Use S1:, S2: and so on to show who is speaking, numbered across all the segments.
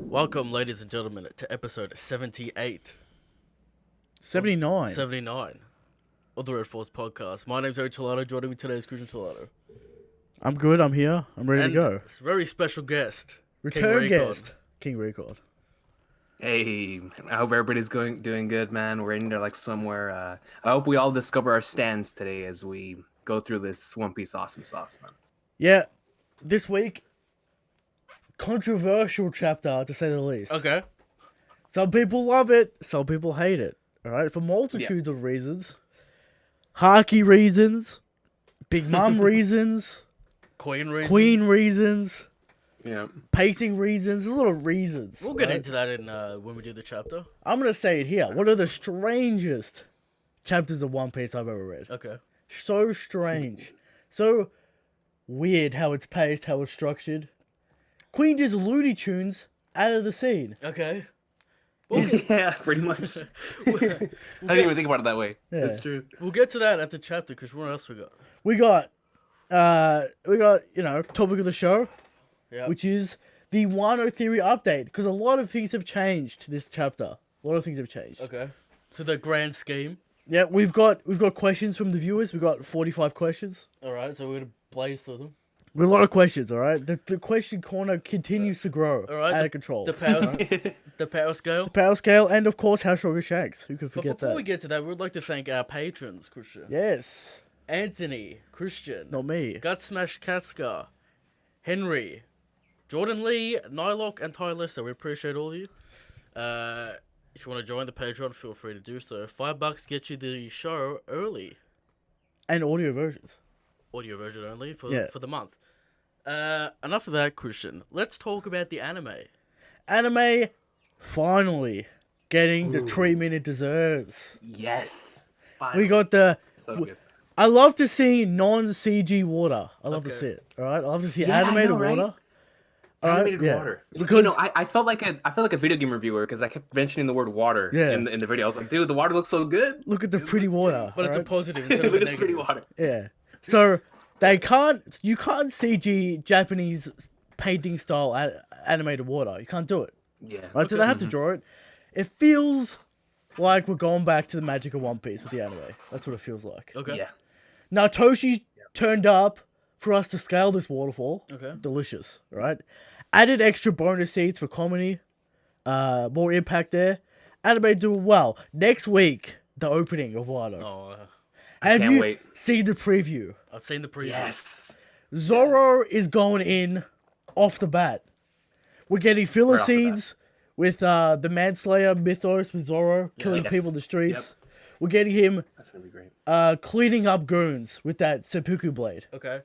S1: Welcome, ladies and gentlemen, to episode 78.
S2: 79.
S1: 79 of the Red Force podcast. My name's Eric Chilado. Joining me today is Christian Chilado.
S2: I'm good. I'm here. I'm ready to go.
S1: It's a very special guest.
S2: Return
S1: King
S2: guest. King Recon.
S3: Hey, I hope everybody's doing good, man. We're in there like somewhere. I hope we all discover our stands today as we go through this One Piece awesome sauce, man.
S2: Yeah. This week, controversial chapter, to say the least.
S1: Okay.
S2: Some people love it. Some people hate it. All right? For multitudes of reasons. Haki reasons. Big Mom reasons.
S1: Queen reasons.
S2: Queen reasons.
S3: Yeah.
S2: Pacing reasons. There's a lot of reasons.
S1: We'll get into that in when we do the chapter.
S2: I'm going to say it here. One of the strangest chapters of One Piece I've ever read.
S1: Okay.
S2: So strange. So weird how it's paced, how it's structured. Queen just Looney Tunes out of the scene.
S1: Okay.
S3: Yeah, pretty much. I didn't even think about it that way.
S2: Yeah.
S3: That's true.
S1: We'll get to that at the chapter, because what else we got?
S2: We got, topic of the show,
S1: Yeah.
S2: which is the WANO theory update. Because a lot of things have changed this chapter. A lot of things have changed.
S1: Okay. To the grand scheme.
S2: Yeah, we've got questions from the viewers. We've got 45 questions.
S1: Alright, so we're going to blaze through them.
S2: We've got a lot of questions, all right? The question corner continues to grow
S1: Alright,
S2: out of control.
S1: The power scale.
S2: Power scale, and of course, how strong is Shanks? Who could
S1: But
S2: forget
S1: before
S2: that?
S1: we get to that, we would like to thank our patrons, Christian.
S2: Yes,
S1: Anthony, Christian,
S2: not me.
S1: Gut Smash Katska, Henry, Jordan Lee, Nylock, and Ty Lester. We appreciate all of you. If you want to join the Patreon, feel free to do so. $5 gets you the show early.
S2: And audio versions.
S1: Audio version only for the month. Enough of that, Christian. Let's talk about the anime.
S2: Anime finally getting the treatment it deserves.
S3: Yes.
S2: We got the.
S3: So good.
S2: I love to see non-CG water. I love to
S1: Okay.
S2: see it. All right, I love to see
S3: Yeah, I
S2: animated
S3: know, right?
S2: water. All right,
S3: Animated
S2: yeah.
S3: water.
S2: Because
S3: I felt like a video game reviewer because I kept mentioning the word water
S2: Yeah.
S3: in the video. I was like, dude, the water looks so good.
S2: look at the pretty water.
S1: But it's a
S2: alright?
S1: positive instead of a
S3: Look at the pretty
S1: negative.
S3: water.
S2: Yeah. So you can't CG Japanese painting style animated water. You can't do it.
S3: Yeah.
S2: Right, so they have to draw it. It feels like we're going back to the magic of One Piece with the anime. That's what it feels like.
S1: Okay.
S3: Yeah.
S2: Now Toshi turned up for us to scale this waterfall.
S1: Okay.
S2: Delicious, right? Added extra bonus seats for comedy. More impact there. Anime doing well. Next week, the opening of WANO.
S1: Oh,
S2: Have
S3: can't
S2: you
S3: wait.
S2: seen the preview?
S1: I've seen the preview.
S3: Yes.
S2: Zoro is going in off the bat. We're getting filler
S3: Right off the bat.
S2: scenes with the Manslayer mythos with Zoro killing
S3: Yes.
S2: people in the streets.
S3: Yep.
S2: We're getting him
S3: That's gonna be great.
S2: cleaning up goons with that seppuku blade.
S1: Okay.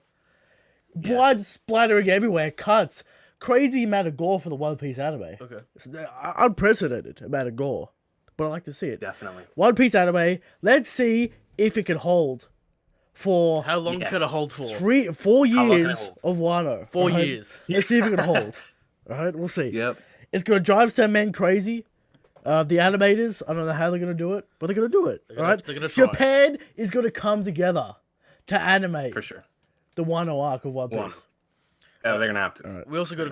S2: Blood splattering everywhere, cuts. Crazy amount of gore for the One Piece anime.
S1: Okay.
S2: It's unprecedented amount of gore. But I like to see it.
S3: Definitely.
S2: One Piece anime, let's see if it can hold for
S1: How long
S3: Yes.
S1: could it hold for?
S2: 4
S3: How long can it
S2: years
S3: hold?
S2: of Wano.
S1: 4
S2: alright?
S1: years.
S2: Let's see if it can hold. Alright, we'll see.
S3: Yep.
S2: It's gonna drive some men crazy. The animators, I don't know how they're gonna do it, but they're gonna do it.
S1: gonna-
S2: Alright?
S1: they're gonna try.
S2: Japan is gonna come together to animate
S3: For sure.
S2: the Wano arc of One Piece.
S3: Wano. Yeah, they're gonna have to.
S1: We also got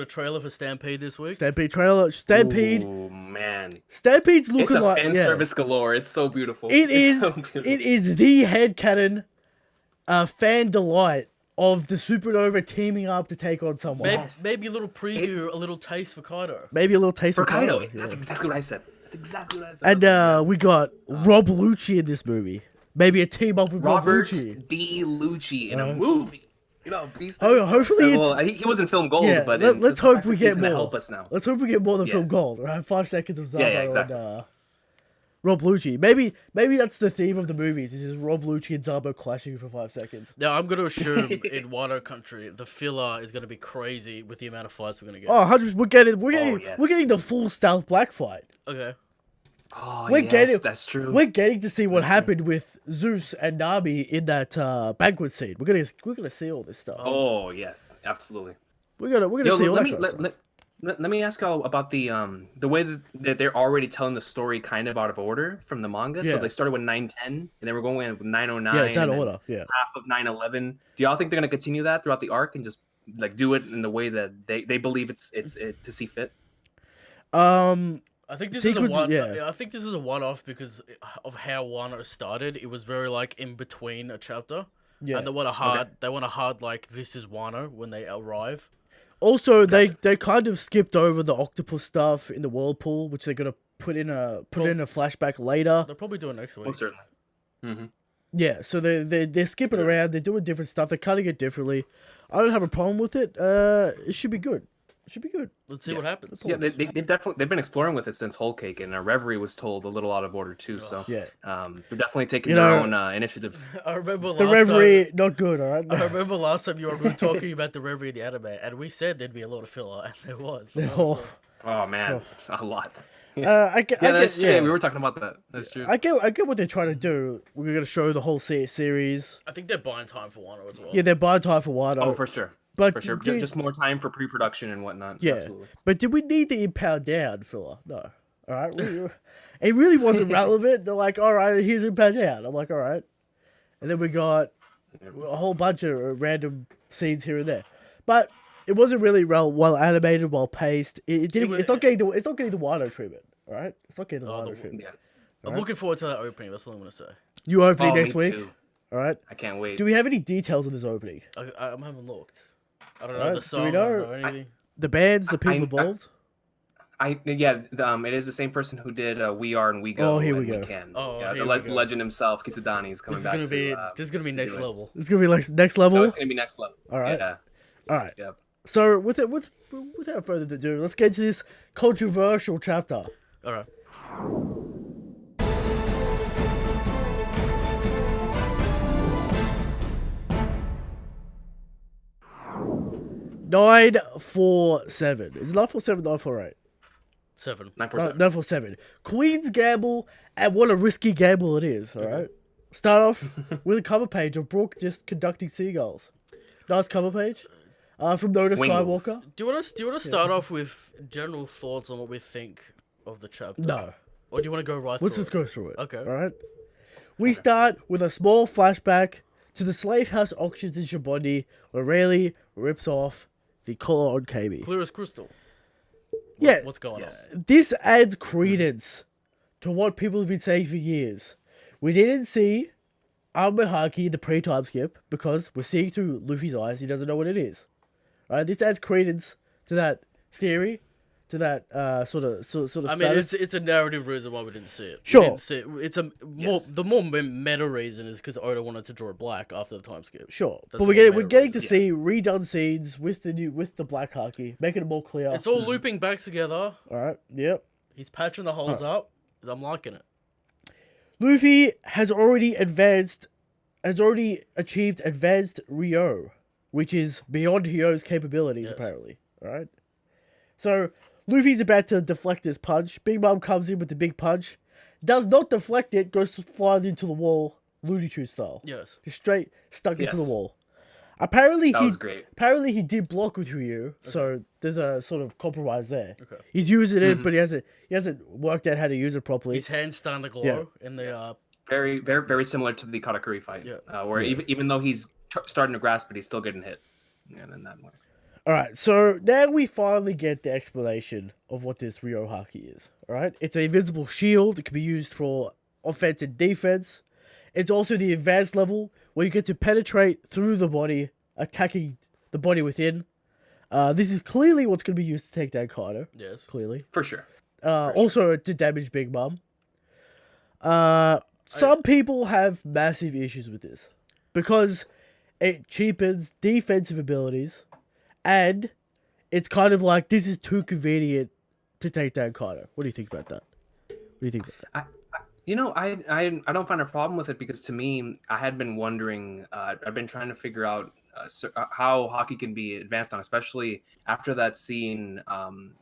S1: a trailer for Stampede this week.
S2: Stampede trailer. Stampede.
S3: Oh man,
S2: Stampede's
S3: it's
S2: looking
S3: a
S2: like
S3: fan service galore. It's so beautiful.
S2: It
S3: It's
S2: is.
S3: so beautiful.
S2: It is the headcanon, fan delight of the Supernova teaming up to take on someone.
S1: Maybe,
S3: Yes.
S1: maybe a little preview, a little taste for Kaido.
S2: Maybe a little taste
S3: For
S2: of
S3: Kaido.
S2: yeah.
S3: That's exactly what I said. That's exactly what I said.
S2: And we got Rob Lucci in this movie. Maybe a team up with
S3: Robert
S2: Rob Lucci.
S3: D. Lucci in a movie. You know, beast.
S2: Oh, hopefully
S3: well,
S2: it's.
S3: he was in Film Gold,
S2: Yeah,
S3: but
S2: let's hope we
S3: he's
S2: get
S3: gonna
S2: more.
S3: help us now.
S2: Let's hope we get more than
S3: Yeah.
S2: Film Gold. Right, 5 seconds of Zabo
S3: Yeah, exactly.
S2: and Rob Lucci. Maybe that's the theme of the movies. Is just Rob Lucci and Zabo clashing for 5 seconds.
S1: Now, I'm going to assume in Wano country, the filler is going to be crazy with the amount of fights we're going to get.
S2: Oh, 100. We're getting
S3: yes.
S2: the full stealth black fight.
S1: Okay.
S3: Oh,
S2: We're
S3: yes,
S2: getting-
S3: that's true.
S2: We're getting to see what happened with Zeus and Nami in that banquet scene. We're gonna see all this stuff.
S3: Oh, yes, absolutely.
S2: We're gonna
S3: Yo,
S2: see all
S3: let
S2: that
S3: me
S2: kind of stuff.
S3: let me ask y'all about the way that they're already telling the story kind of out of order from the manga.
S2: Yeah.
S3: So they started with 910, and then we're going with 909.
S2: Yeah, it's out of
S3: and then
S2: order. Yeah.
S3: half of 911. Do y'all think they're gonna continue that throughout the arc and just like do it in the way that they believe it's to see fit?
S1: I think this
S2: Sequence-
S1: is a one.
S2: yeah.
S1: I think this is a one-off because of how WANO started. It was very like in between a chapter,
S2: Yeah.
S1: and they want a hard like this is WANO when they arrive.
S2: Also,
S3: Gotcha.
S2: they kind of skipped over the octopus stuff in the whirlpool, which they're gonna put in a flashback later.
S1: They'll probably do it next week.
S3: Most certainly. Mm-hmm.
S2: Yeah, so they're skipping
S3: Yeah.
S2: around. They're doing different stuff. They're cutting it differently. I don't have a problem with it. It should be good. It should be good.
S1: Let's see what happens.
S3: Yeah, they've definitely been exploring with it since Whole Cake, and Reverie was told a little out of order too. So
S2: Yeah.
S3: they're definitely taking
S2: You
S3: their
S2: know,
S3: own initiative.
S1: I remember
S2: The
S1: last
S2: Reverie,
S1: time.
S2: not good. All right.
S1: I remember last time you were talking about the Reverie in the anime, and we said there'd be a lot of filler, and there was.
S2: Oh,
S3: Oh man, a lot.
S2: I get.
S3: That's true.
S2: Yeah.
S3: We were talking about that. That's true.
S2: I get what they're trying to do. We're gonna show the whole series.
S1: I think they're buying time for WANO as well.
S2: Yeah, they're buying time for WANO.
S3: Oh, for sure.
S2: But
S3: For sure.
S2: did-
S3: Just more time for pre-production and whatnot.
S2: Yeah.
S3: Absolutely.
S2: But did we need the impound down filler? No. All right. It really wasn't relevant. They're like, all right, here's impound down. I'm like, all right. And then we got a whole bunch of random scenes here and there, but it wasn't really well animated, well paced. It didn't. It's not getting the WANO treatment. All right. It's not getting the WANO treatment.
S3: Yeah.
S1: I'm looking forward to that opening. That's what I'm gonna say.
S2: You opening
S3: Oh,
S2: next
S3: me
S2: week?
S3: too.
S2: All right.
S3: I can't wait.
S2: Do we have any details of this opening?
S1: I haven't looked. I don't know
S2: Alright,
S1: the
S2: do
S1: song.
S2: we
S1: I don't
S2: know-
S1: know anything.
S2: The bands, the people
S3: I-
S2: involved.
S3: It is the same person who did We Are and We Go.
S2: Oh, here we
S3: and
S2: go.
S3: Can.
S1: Oh,
S3: yeah,
S1: here
S3: the
S1: we go.
S3: legend himself, Kitadani, is
S1: This
S3: coming
S1: is
S3: back
S1: gonna be
S3: to.
S1: this is gonna be next
S3: do it.
S1: level.
S2: It's gonna be like next level.
S3: So it's gonna be next level.
S2: All right.
S3: Yeah.
S2: All right.
S3: Yep.
S2: So without further ado, let's get into this controversial chapter.
S1: All right.
S2: Nine 947. Is it 947 948?
S1: 7.
S3: 9%.
S2: 947. Queen's Gamble, and what a risky gamble it is, alright? Start off with a cover page of Brooke just conducting seagulls. Nice cover page. From Noda
S3: Wingles.
S2: Skywalker.
S1: Do you want to start off with general thoughts on what we think of the chapter?
S2: No.
S1: Or do you want to go right
S2: Let's
S1: through
S2: just go through it.
S1: Okay.
S2: Alright? We start with a small flashback to the slave house auctions in Shabondi, where Rayleigh rips off the collar on KB.
S1: Clear as crystal.
S2: Yeah,
S1: What's going
S3: Yes.
S1: on?
S2: this adds credence to what people have been saying for years. We didn't see Ahmed Haki in the pre-time skip because we're seeing through Luffy's eyes. He doesn't know what it is. Right? This adds credence to that theory, to that sort of
S1: I mean,
S2: status.
S1: it's a narrative reason why we didn't see it.
S2: Sure.
S1: We didn't see it. It's a more
S3: Yes.
S1: the more meta reason is because Oda wanted to draw black after the time skip.
S2: Sure,
S1: That's
S2: but we're
S1: the
S2: getting
S1: meta
S2: to
S1: reason.
S2: see redone scenes with the Black Haki, making it more clear.
S1: It's all looping back together.
S2: All right. Yep.
S1: He's patching the holes up. I'm liking it.
S2: Luffy has already achieved advanced Ryo, which is beyond Hyo's capabilities,
S1: Yes.
S2: apparently. Alright? So, Luffy's about to deflect his punch. Big Mom comes in with the big punch. Does not deflect it, goes flying into the wall, Looney Tunes style.
S1: Yes.
S2: Just straight stuck into the
S3: Yes.
S2: wall. Apparently
S3: That was great.
S2: Apparently he did block with Ryu, so there's a sort of compromise there.
S1: Okay.
S2: He's using it, but he hasn't worked out how to use it properly.
S1: His hand's starting to glow
S2: Yeah.
S1: in the
S3: Very, very, very similar to the Katakuri fight.
S1: Yeah.
S3: Where even though he's starting to grasp it, he's still getting hit. And in that way.
S2: Alright, so now we finally get the explanation of what this Ryo Haki is. Alright? It's an invisible shield. It can be used for offense and defense. It's also the advanced level where you get to penetrate through the body, attacking the body within. This is clearly what's going to be used to take down Kaido.
S1: yes.
S2: Clearly.
S3: For sure.
S2: Also to damage Big Mom. Some people have massive issues with this because it cheapens defensive abilities, and it's kind of like this is too convenient to take down Kaido. What do you think about that? What do you think about that?
S3: I don't find a problem with it because to me, I had been wondering. I've been trying to figure out how Haki can be advanced on, especially after that scene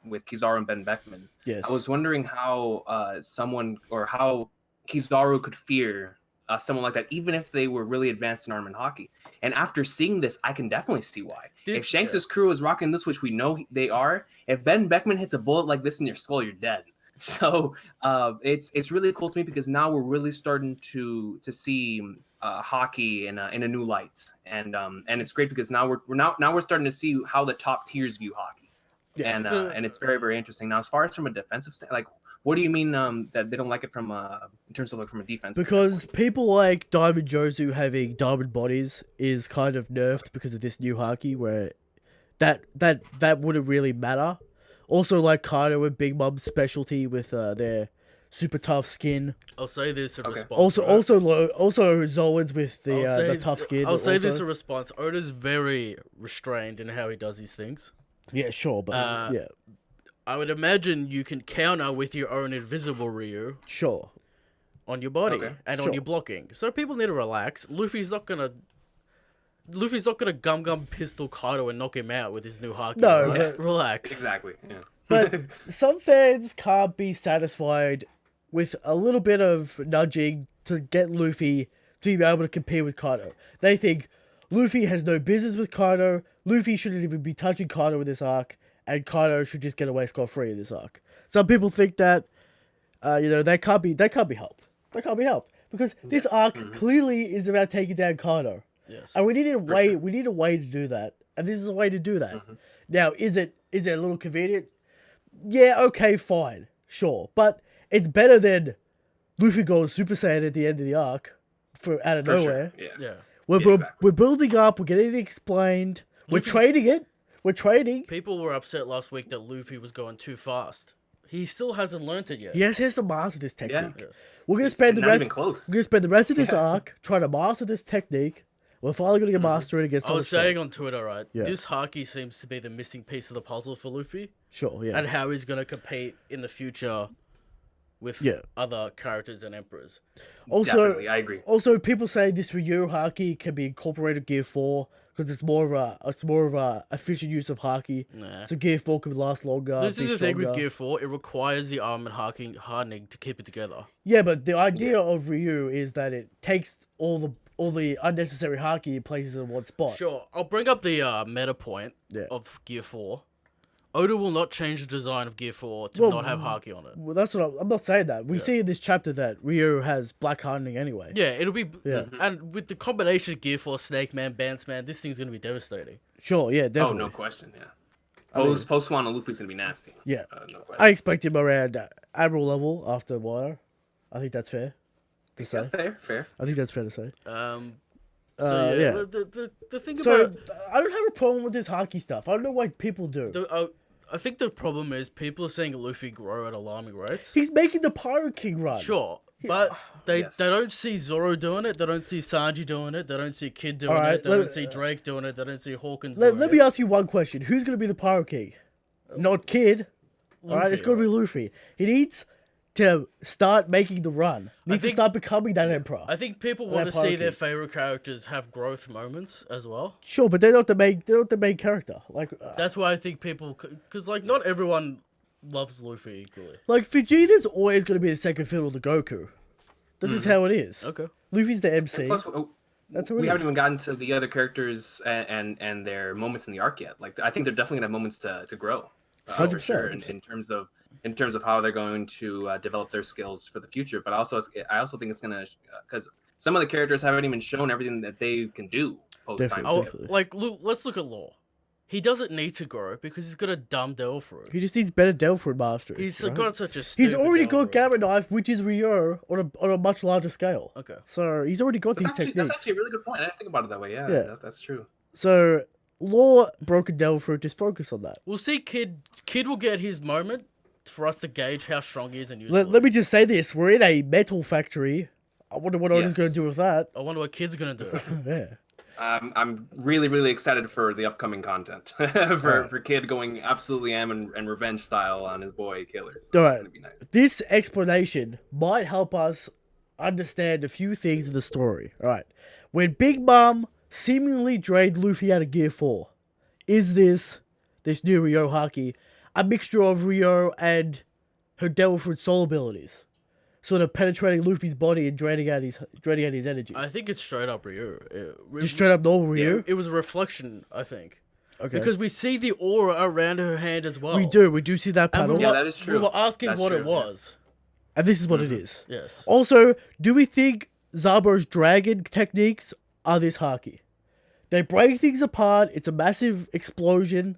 S3: with Kizaru and Ben Beckman.
S2: Yes.
S3: I was wondering how how Kizaru could fear someone like that, even if they were really advanced in Arm and Haki. And after seeing this, I can definitely see why. If Shanks' crew is rocking this, which we know they are, if Ben Beckman hits a bullet like this in your skull, you're dead. So it's really cool to me because now we're really starting to see Haki in a new light, and it's great because now we're starting to see how the top tiers view Haki.
S2: Yeah.
S3: And it's very, very interesting. Now, as far as from a defensive like, what do you mean that they don't like it from in terms of like from a defense?
S2: Because people like Diamond Jozu having diamond bodies is kind of nerfed because of this new Haki, where that wouldn't really matter. Also, like Kaido and Big Mom's specialty with their super tough skin.
S1: I'll say this in
S3: Okay.
S1: response.
S2: Also,
S1: right?
S2: also Zolan's with the tough skin.
S1: I'll say this
S2: also.
S1: in response. Oda's very restrained in how he does these things.
S2: Yeah, sure, but yeah,
S1: I would imagine you can counter with your own invisible Ryu
S2: sure.
S1: on your body
S3: Okay.
S1: and on
S2: Sure.
S1: your blocking. So people need to relax. Luffy's not gonna gum pistol Kaido and knock him out with his new Haki.
S2: No,
S1: right?
S2: but-
S1: Relax.
S3: Exactly. Yeah.
S2: But some fans can't be satisfied with a little bit of nudging to get Luffy to be able to compete with Kaido. They think Luffy has no business with Kaido. Luffy shouldn't even be touching Kaido in this arc, and Kaido should just get away scot-free in this arc. Some people think that, they can't be helped. They can't be helped because this arc clearly is about taking down Kaido,
S1: Yes.
S2: and we need a way. We need a way to do that, and this is a way to do that. Now, is it a little convenient? Yeah. Okay. Fine. Sure. But it's better than Luffy going Super Saiyan at the end of the arc out of nowhere.
S3: Sure. Yeah.
S1: Yeah.
S2: We're building up. We're getting it explained. We're trading it. We're trading.
S1: People were upset last week that Luffy was going too fast. He still hasn't learnt it yet.
S2: Yes, he has to master this technique.
S3: Yeah.
S1: Yes.
S2: We're gonna
S3: It's
S2: spend the
S3: not
S2: rest.
S3: even close.
S2: We're gonna spend the rest of this arc trying to master this technique. We're finally gonna get master it and get.
S1: I was saying on Twitter, right?
S2: Yeah.
S1: This Haki seems to be the missing piece of the puzzle for Luffy,
S2: Sure. Yeah.
S1: and how he's gonna compete in the future with
S2: Yeah.
S1: other characters and emperors.
S2: Also,
S3: Definitely, I agree.
S2: Also, people say this Ryu Haki can be incorporated Gear 4 because it's more of a efficient use of Haki.
S1: Nah.
S2: So Gear 4 can last longer.
S1: This
S2: be
S1: is the thing with
S2: stronger.
S1: Gear 4, it requires the arm and hardening to keep it together.
S2: Yeah, but the idea of Ryu is that it takes all the unnecessary Haki and places it in one spot.
S1: Sure, I'll bring up the meta point
S2: Yeah.
S1: of Gear 4. Oda will not change the design of Gear 4 to not have Haki on it.
S2: Well, that's what I'm not saying that. We see in this chapter that Ryu has black hardening anyway.
S1: Yeah, it'll be...
S2: Yeah.
S1: And with the combination of Gear 4, Snake Man, Bance Man, this thing's going to be devastating.
S2: Sure, yeah,
S3: Oh,
S2: definitely.
S3: no question. Yeah. Post WANO Luffy's gonna be nasty.
S2: Yeah.
S3: No question.
S2: I expect him around Admiral level after WANO. I think that's fair to say.
S3: Fair.
S2: I think that's fair to say.
S1: So,
S2: yeah.
S1: The thing
S2: So,
S1: about...
S2: I don't have a problem with this Haki stuff. I don't know why people do.
S1: I think the problem is people are seeing Luffy grow at alarming rates.
S2: He's making the Pirate King run.
S1: Sure, but they
S3: Yes.
S1: don't see Zoro doing it. They don't see Sanji doing it. They don't see Kid doing
S2: Alright,
S1: it. They don't see Drake doing it. They don't see Hawkins doing
S2: Let
S1: it.
S2: me ask you one question. Who's going to be the Pirate King? Not Kid. Alright, it's going to be Luffy. He needs to start making the run. He needs to
S1: think-
S2: start becoming that Emperor.
S1: I think people
S2: That
S1: want to see
S2: Pirate
S1: their
S2: King.
S1: favorite characters have growth moments as well.
S2: Sure, but they're not the main character.
S1: That's why I think people, because like not everyone loves Luffy equally.
S2: Like Vegeta's always going to be the second fiddle to Goku. That's just how it is.
S1: Okay.
S2: Luffy's the MC.
S3: Plus,
S2: That's how it
S3: we
S2: is.
S3: haven't even gotten to the other characters and their moments in the arc yet. Like I think they're definitely gonna have moments to grow. For
S2: 100%,
S3: sure,
S2: 100%.
S3: in terms of how they're going to develop their skills for the future. But I also think it's gonna because some of the characters haven't even shown everything that they can do post time.
S2: Definitely.
S1: Like let's look at Law. He doesn't need to grow because he's got a dumb devil fruit.
S2: He just needs better Delphin mastery.
S1: He's
S2: right?
S1: got such a.
S2: He's
S1: stupid
S2: already
S1: devil
S2: got
S1: fruit.
S2: Gamma Knife, which is Ryo on a much larger scale.
S1: Okay.
S2: So he's already got these
S3: That's
S2: techniques.
S3: actually a really good point. I didn't think about it that way. Yeah. That's true.
S2: So Law Broken Devil Fruit, just focus on that.
S1: We'll see. Kid will get his moment for us to gauge how strong he is and useful.
S2: Let me just say this: we're in a metal factory. I wonder what Oda's going to
S3: Yes.
S2: do with that.
S1: I wonder what Kid's gonna do.
S2: Yeah.
S3: I'm really, really excited for the upcoming content for Kid going absolutely am and revenge style on his boy Killers.
S2: All
S3: That's
S2: right.
S3: gonna be nice.
S2: This explanation might help us understand a few things in the story. All right. When Big Mom seemingly drained Luffy out of Gear 4, is this new Ryo Haki a mixture of Ryo and her Devil Fruit soul abilities? Sort of penetrating Luffy's body and draining out his energy.
S1: I think it's straight up Ryu.
S2: Just straight up normal Ryo?
S1: It was a reflection, I think,
S2: Okay.
S1: because we see the aura around her hand as well.
S2: we do see that
S1: And
S2: panel.
S1: we
S3: Yeah,
S1: were,
S3: that is true.
S1: We were asking
S3: That's
S1: what
S3: true,
S1: it
S3: yeah.
S1: was.
S2: And this is what it is.
S1: Yes.
S2: Also, do we think Zabo's dragon techniques are this Haki? They break things apart. It's a massive explosion.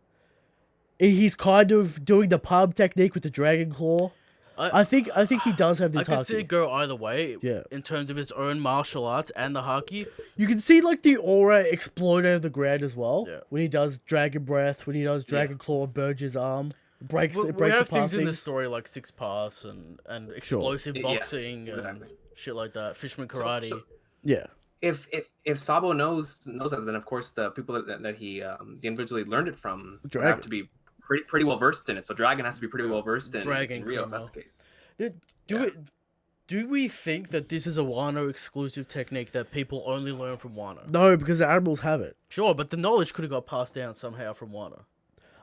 S2: he's kind of doing the palm technique with the dragon claw. I think he does have
S1: I
S2: this
S1: can see
S2: haki.
S1: it go either way.
S2: Yeah.
S1: In terms of his own martial arts and the haki.
S2: You can see like the aura explode over the ground as well.
S1: Yeah.
S2: When he does dragon breath, when he does dragon claw, burns his arm, breaks
S1: We
S2: the
S1: have
S2: palm
S1: things in the story like six paths and explosive
S3: Yeah,
S1: boxing and shit like that. Fisherman karate.
S3: So-
S2: Yeah.
S3: If Sabo knows that, then of course the people that he individually learned it from would
S2: Dragon.
S3: have to be pretty well versed in it. So Dragon has to be pretty well versed in
S1: Dragon
S3: Rio. If
S1: Chrono.
S3: that's the case.
S1: Do we think that this is a WANO exclusive technique that people only learn from WANO?
S2: No, because the animals have it.
S1: Sure, but the knowledge could have got passed down somehow from WANO.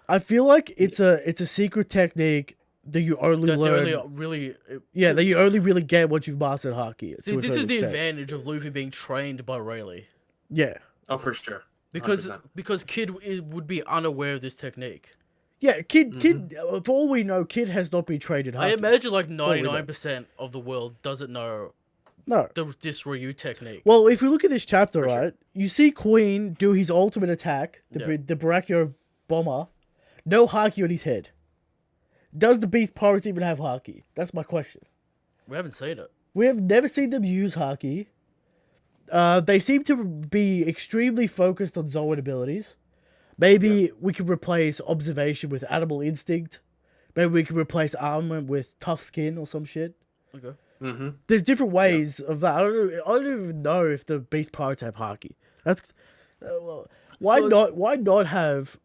S2: I feel like it's a secret technique that you only
S1: That
S2: learn.
S1: they only really...
S2: that you only really get once you've mastered haki.
S1: See, this is the advantage of Luffy being trained by Rayleigh.
S2: Yeah.
S3: Oh, for sure.
S1: Because
S3: 100%.
S1: Kid would be unaware of this technique.
S2: Yeah, Kid, for all we know, Kid has not been trained in haki.
S1: I imagine like
S2: we know.
S1: 99% of the world doesn't know
S2: No.
S1: this Ryu technique.
S2: Well, if we look at this chapter,
S3: For sure.
S2: right, you see Queen do his ultimate attack, the Brachio bomber, no haki on his head. Does the Beast Pirates even have haki? That's my question.
S1: We haven't seen it.
S2: We have never seen them use haki. They seem to be extremely focused on Zoan abilities. Maybe we could replace observation with animal instinct. Maybe we could replace armor with tough skin or some shit.
S1: Okay.
S3: Mm-hmm.
S2: There's different ways of that. I don't even know if the Beast Pirates have haki. That's why not have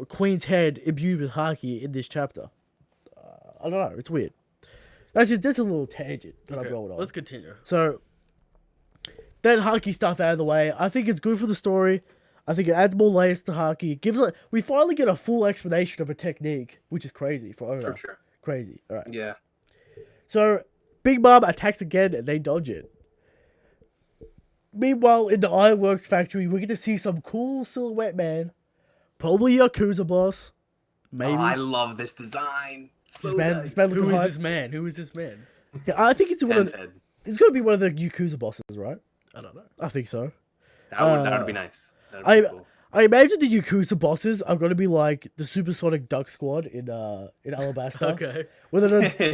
S2: Queen's head imbued with haki in this chapter? I don't know. It's weird. That's a little tangent that I'm going on.
S1: Let's continue.
S2: So, that haki stuff out of the way. I think it's good for the story. I think it adds more layers to haki. We finally get a full explanation of a technique, which is crazy for Oda.
S3: For sure.
S2: Crazy. All right.
S3: Yeah.
S2: So, Big Mom attacks again and they dodge it. Meanwhile, in the Ironworks factory, we get to see some cool silhouette man. Probably Yakuza boss. Maybe.
S3: Oh, I love this design.
S2: This man looking
S1: Who is
S2: hot.
S1: this man? Who is this man?
S2: Yeah, I think it's one of
S3: Ted.
S2: it's got to be one of the Yakuza bosses, right?
S1: I don't know.
S2: I think so.
S3: That would be nice. That'd be cool.
S2: I imagine the Yakuza bosses are going to be like the Supersonic Duck Squad in Alabasta.
S1: Okay.
S2: Where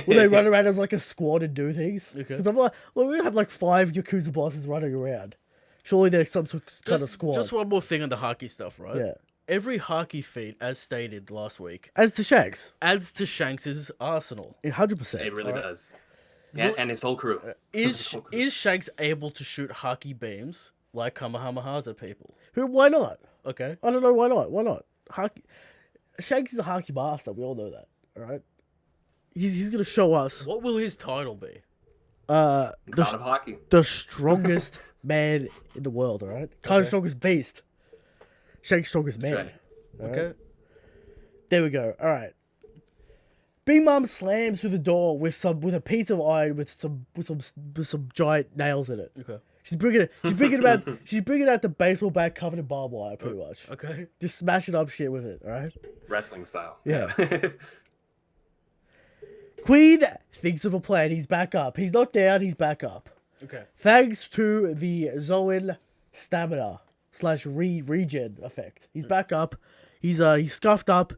S2: they run around as like a squad and do things.
S1: Okay.
S2: Because I'm like, well, we're going to have like 5 Yakuza bosses running around. Surely there's some kind of squad.
S1: Just one more thing on the haki stuff, right?
S2: Yeah.
S1: Every haki feat, as stated last week,
S2: As to Shanks.
S1: adds to Shanks' arsenal.
S2: 100%.
S3: It really
S1: Alright.
S3: does. Yeah, and his whole crew.
S1: Is Shanks able to shoot haki beams like Kamehamehas at people?
S2: Why not?
S1: Okay.
S2: I don't know why not. Why not? Shanks is a haki master. We all know that. All right. He's gonna show us
S1: What will his title be?
S3: God of hockey.
S2: the strongest man in the world. All right. Kind of strongest beast. Shanks strongest man.
S3: right.
S2: all
S1: Okay.
S2: right? There we go. All right. Big Mom slams through the door with a piece of iron with some giant nails in it.
S1: Okay.
S2: She's bringing out the baseball bat covered in barbed wire, pretty much.
S1: Okay.
S2: Just smashing up shit with it. All right.
S3: Wrestling style.
S2: Yeah. Queen thinks of a plan. He's back up. He's not down. He's back up.
S1: Okay.
S2: Thanks to the Zoan stamina / regen effect. He's back up. He's scuffed up.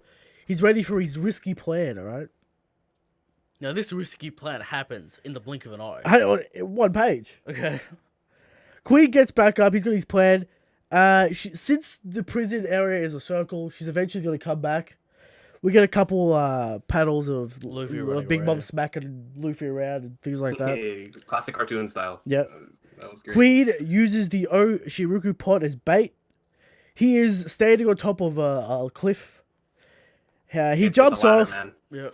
S2: He's ready for his risky plan. All right.
S1: Now this risky plan happens in the blink of an eye.
S2: On 1 page.
S1: Okay.
S2: Queen gets back up. He's got his plan. Since the prison area is a circle, she's eventually going to come back. We get a couple panels of
S1: Luffy running
S2: Big Mom
S1: around.
S2: smacking Luffy around and things like that.
S3: Hey, classic cartoon style.
S2: Yeah.
S3: That was great.
S2: Queen uses the Shiruku pot as bait. He is standing on top of a cliff. He
S3: It's
S2: jumps
S3: a ladder,
S2: off,
S3: man.
S1: Yeah.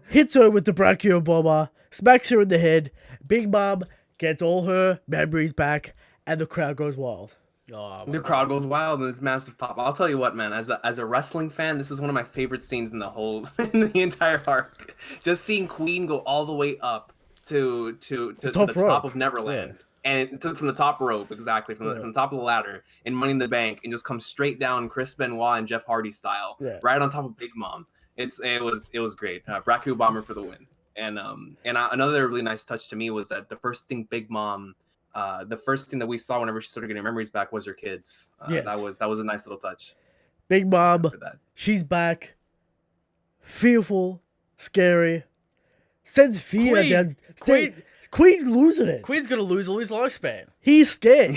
S2: hits her with the Brachio bomber, smacks her in the head. Big Mom gets all her memories back, and the crowd goes wild.
S1: Oh,
S3: The crowd goes wild in this massive pop. I'll tell you what, man. As a wrestling fan, this is one of my favorite scenes in the whole in the entire arc. Just seeing Queen go all the way up to the
S2: top rope.
S3: top of Neverland, and from the top rope, exactly from the top of the ladder, in Money in the Bank, and just come straight down Chris Benoit and Jeff Hardy style, right on top of Big Mom. It was great. Brachio Bomber for the win. And another really nice touch to me was that the first thing Big Mom. The first thing that we saw whenever she started getting her memories back was her kids.
S2: Yes.
S3: That was a nice little touch.
S2: Big Mom,
S3: For that.
S2: she's back. Fearful, scary, sends fear
S1: Queen-
S2: down.
S1: Queen-
S2: Queen losing it.
S1: Queen's gonna lose all his lifespan.
S2: He's scared.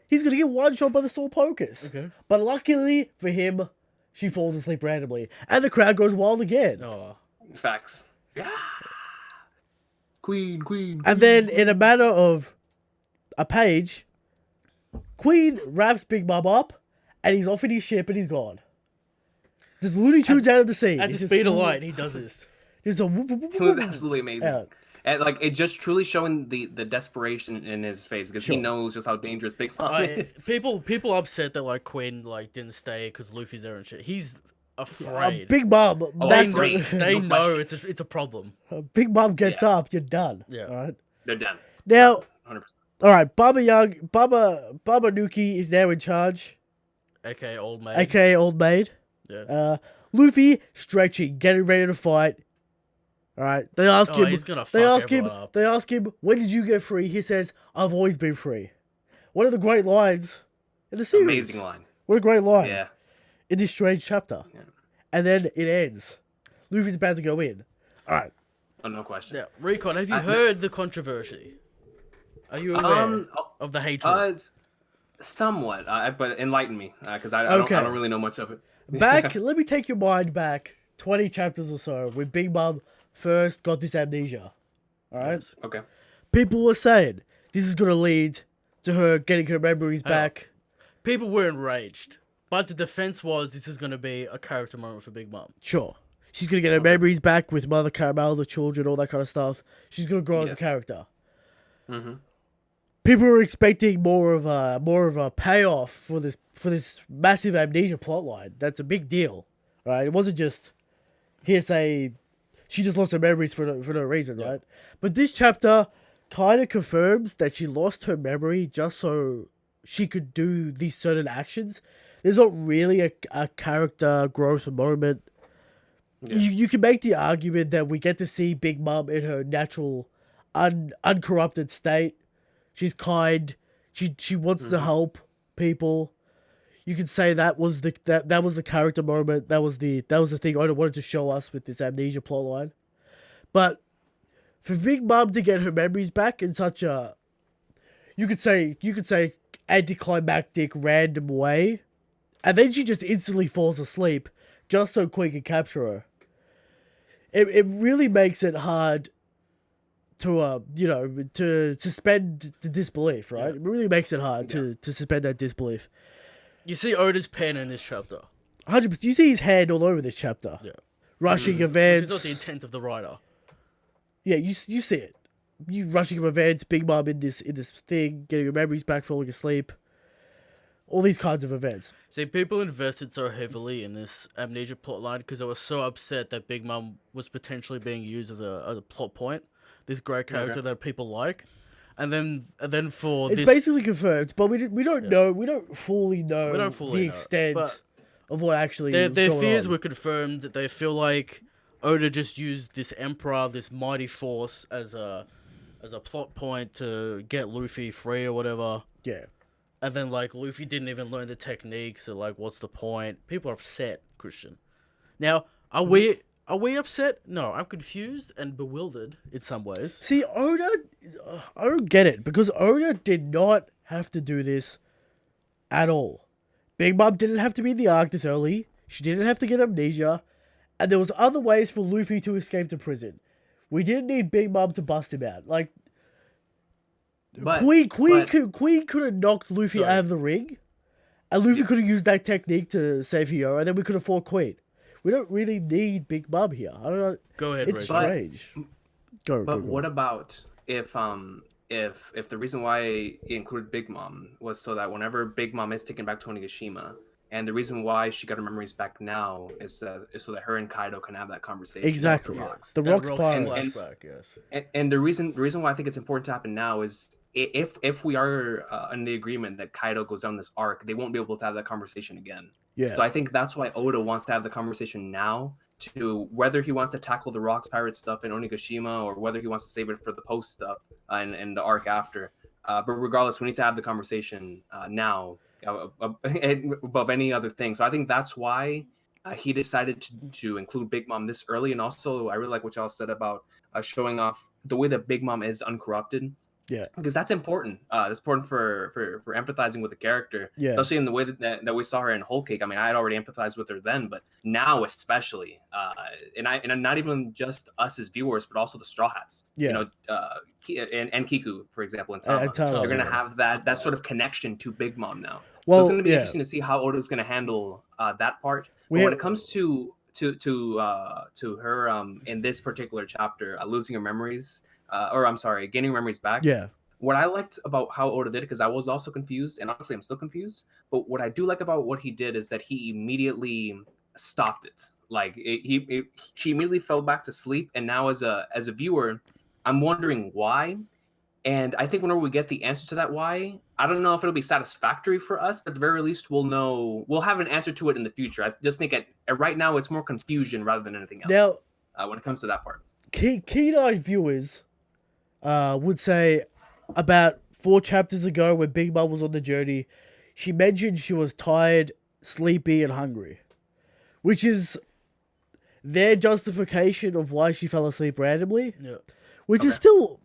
S2: He's gonna get one shot by the Soul Pocus.
S1: Okay.
S2: But luckily for him, she falls asleep randomly, and the crowd goes wild again.
S1: Oh.
S3: Facts. Yeah. Queen.
S2: And then, in a matter of a page, Queen wraps Big Mom up, and he's off in his ship, and he's gone. There's Looney Tunes out of the scene.
S1: At the
S2: It's just-
S1: speed of light, he does this.
S2: There's a whoop, whoop, whoop,
S3: It was
S2: whoop,
S3: absolutely amazing.
S2: out.
S3: And like it just truly showing the desperation in his face because he
S2: Sure.
S3: knows just how dangerous Big Mom is.
S1: People upset that like Queen like didn't stay because Luffy's there and shit. He's afraid.
S2: Big Mom.
S3: Oh,
S1: they
S2: that's-
S3: afraid.
S1: they
S3: No
S1: know
S3: question.
S1: it's a problem.
S2: Big Mom gets
S3: Yeah.
S2: up, you're done.
S1: Yeah.
S2: All right.
S3: They're done.
S2: Now,
S3: 100%.
S2: all right. Baba Nuki is now in charge,
S1: Okay, old mate.
S2: aka Old Maid.
S1: Yeah.
S2: Luffy stretching, getting ready to fight. All right. They ask
S1: Oh,
S2: him.
S1: he's gonna
S2: They
S1: fuck
S2: ask him.
S1: everyone up.
S2: They ask him, "When did you get free?" He says, "I've always been free." One of the great lines in the series.
S3: Amazing line.
S2: What a great line
S3: Yeah.
S2: in this strange chapter.
S3: Yeah.
S2: And then it ends. Luffy's about to go in. All right.
S3: Oh, no question.
S1: Yeah, Recon, have you
S3: I-
S1: heard the controversy? Are you aware of the hatred?
S3: Somewhat. But enlighten me because I
S2: Okay.
S3: don't really know much of it.
S2: Back. Let me take your mind back 20 chapters or so when Big Mom first got this amnesia. All right.
S1: Yes.
S3: Okay.
S2: People were saying this is gonna lead to her getting her memories
S1: Hang on.
S2: back.
S1: People were enraged, but the defense was this is going to be a character moment for Big Mom.
S2: Sure. She's gonna get her memories back with Mother Caramel, the children, all that kind of stuff. She's gonna grow as a
S3: Yeah.
S2: character.
S3: Mm-hmm.
S2: People were expecting more of a payoff for this massive amnesia plotline. That's a big deal, right? It wasn't just hearsay. She just lost her memories for no reason, right? But this chapter kind of confirms that she lost her memory just so she could do these certain actions. There's not really a character growth moment.
S3: Yeah.
S2: You can make the argument that we get to see Big Mom in her natural, uncorrupted state. She's kind. She wants to help people. You can say that was the character moment. That was the thing Oda wanted to show us with this amnesia plotline. But for Big Mom to get her memories back in such a you could say anticlimactic random way, and then she just instantly falls asleep just so Queen can capture her. It really makes it hard to to suspend the disbelief, right?
S1: Yeah.
S2: It really makes it hard to suspend that disbelief.
S1: You see Oda's pen in this chapter,
S2: 100%. You see his hand all over this chapter.
S1: Yeah.
S2: Rushing
S1: which
S2: events.
S1: is not the intent of the writer.
S2: Yeah, you see it. You rushing events, Big Mom in this thing, getting her memories back, falling asleep. All these kinds of events.
S1: See, people invested so heavily in this amnesia plotline because they were so upset that Big Mom was potentially being used as a plot point. This great character that people like, and then for
S2: It's
S1: this,
S2: basically confirmed, but we don't know. We don't fully know
S1: fully
S2: the
S1: know,
S2: extent
S1: but
S2: of what actually
S1: their
S2: going
S1: fears
S2: on.
S1: were confirmed. They feel like Oda just used this Emperor, this mighty force, as a plot point to get Luffy free or whatever.
S2: Yeah.
S1: And then, like, Luffy didn't even learn the techniques, so, like, what's the point? People are upset, Christian. Now, are we upset? No, I'm confused and bewildered in some ways.
S2: See, Oda, I don't get it, because Oda did not have to do this at all. Big Mom didn't have to be in the arc this early. She didn't have to get amnesia. And there was other ways for Luffy to escape to prison. We didn't need Big Mom to bust him out. Like, Queen could have knocked Luffy out of the ring. And Luffy could have used that technique to save Hyo, and then we could have fought Queen. We don't really need Big Mom here. I don't know.
S1: Go ahead,
S2: It's
S1: Rachel.
S2: strange. Go.
S3: What about if the reason why he included Big Mom was so that whenever Big Mom is taken back to Onigashima, and the reason why she got her memories back now is so that her and Kaido can have that conversation.
S2: Exactly.
S3: With the rocks.
S2: The
S1: That
S2: Rocks
S1: Rocks
S2: part.
S1: flashback, yes.
S3: And the reason why I think it's important to happen now is if we are in the agreement that Kaido goes down this arc, they won't be able to have that conversation again.
S2: Yeah.
S3: So I think that's why Oda wants to have the conversation now, to whether he wants to tackle the Rocks Pirate stuff in Onigashima or whether he wants to save it for the post stuff and the arc after. But regardless, we need to have the conversation now above any other thing. So I think that's why he decided to include Big Mom this early. And also, I really like what y'all said about showing off the way that Big Mom is uncorrupted.
S2: Yeah.
S3: Because that's important. It's important for empathizing with the character,
S2: Yeah.
S3: especially in the way that we saw her in Whole Cake. I mean, I had already empathized with her then, but now especially, and not even just us as viewers, but also the Straw Hats.
S2: Yeah.
S3: You know, and Kiku, for example, and Tama.
S2: Tama,
S3: They're gonna
S2: yeah.
S3: have that sort of connection to Big Mom now.
S2: Well,
S3: so it's gonna be
S2: yeah.
S3: interesting to see how Oda's gonna handle that part. But when it comes to her in this particular chapter, losing her memories, or I'm sorry, gaining memories back.
S2: Yeah.
S3: What I liked about how Oda did it, because I was also confused, and honestly, I'm still confused. But what I do like about what he did is that he immediately stopped it. Like she immediately fell back to sleep, and now as a viewer, I'm wondering why. And I think whenever we get the answer to that why, I don't know if it'll be satisfactory for us, but at the very least, we'll have an answer to it in the future. I just think right now it's more confusion rather than anything else. Now, when it comes to that part,
S2: keen-eyed viewers would say about 4 chapters ago when Big Mom was on the journey, she mentioned she was tired, sleepy, and hungry, which is their justification of why she fell asleep randomly.
S1: Yeah.
S2: Which is still,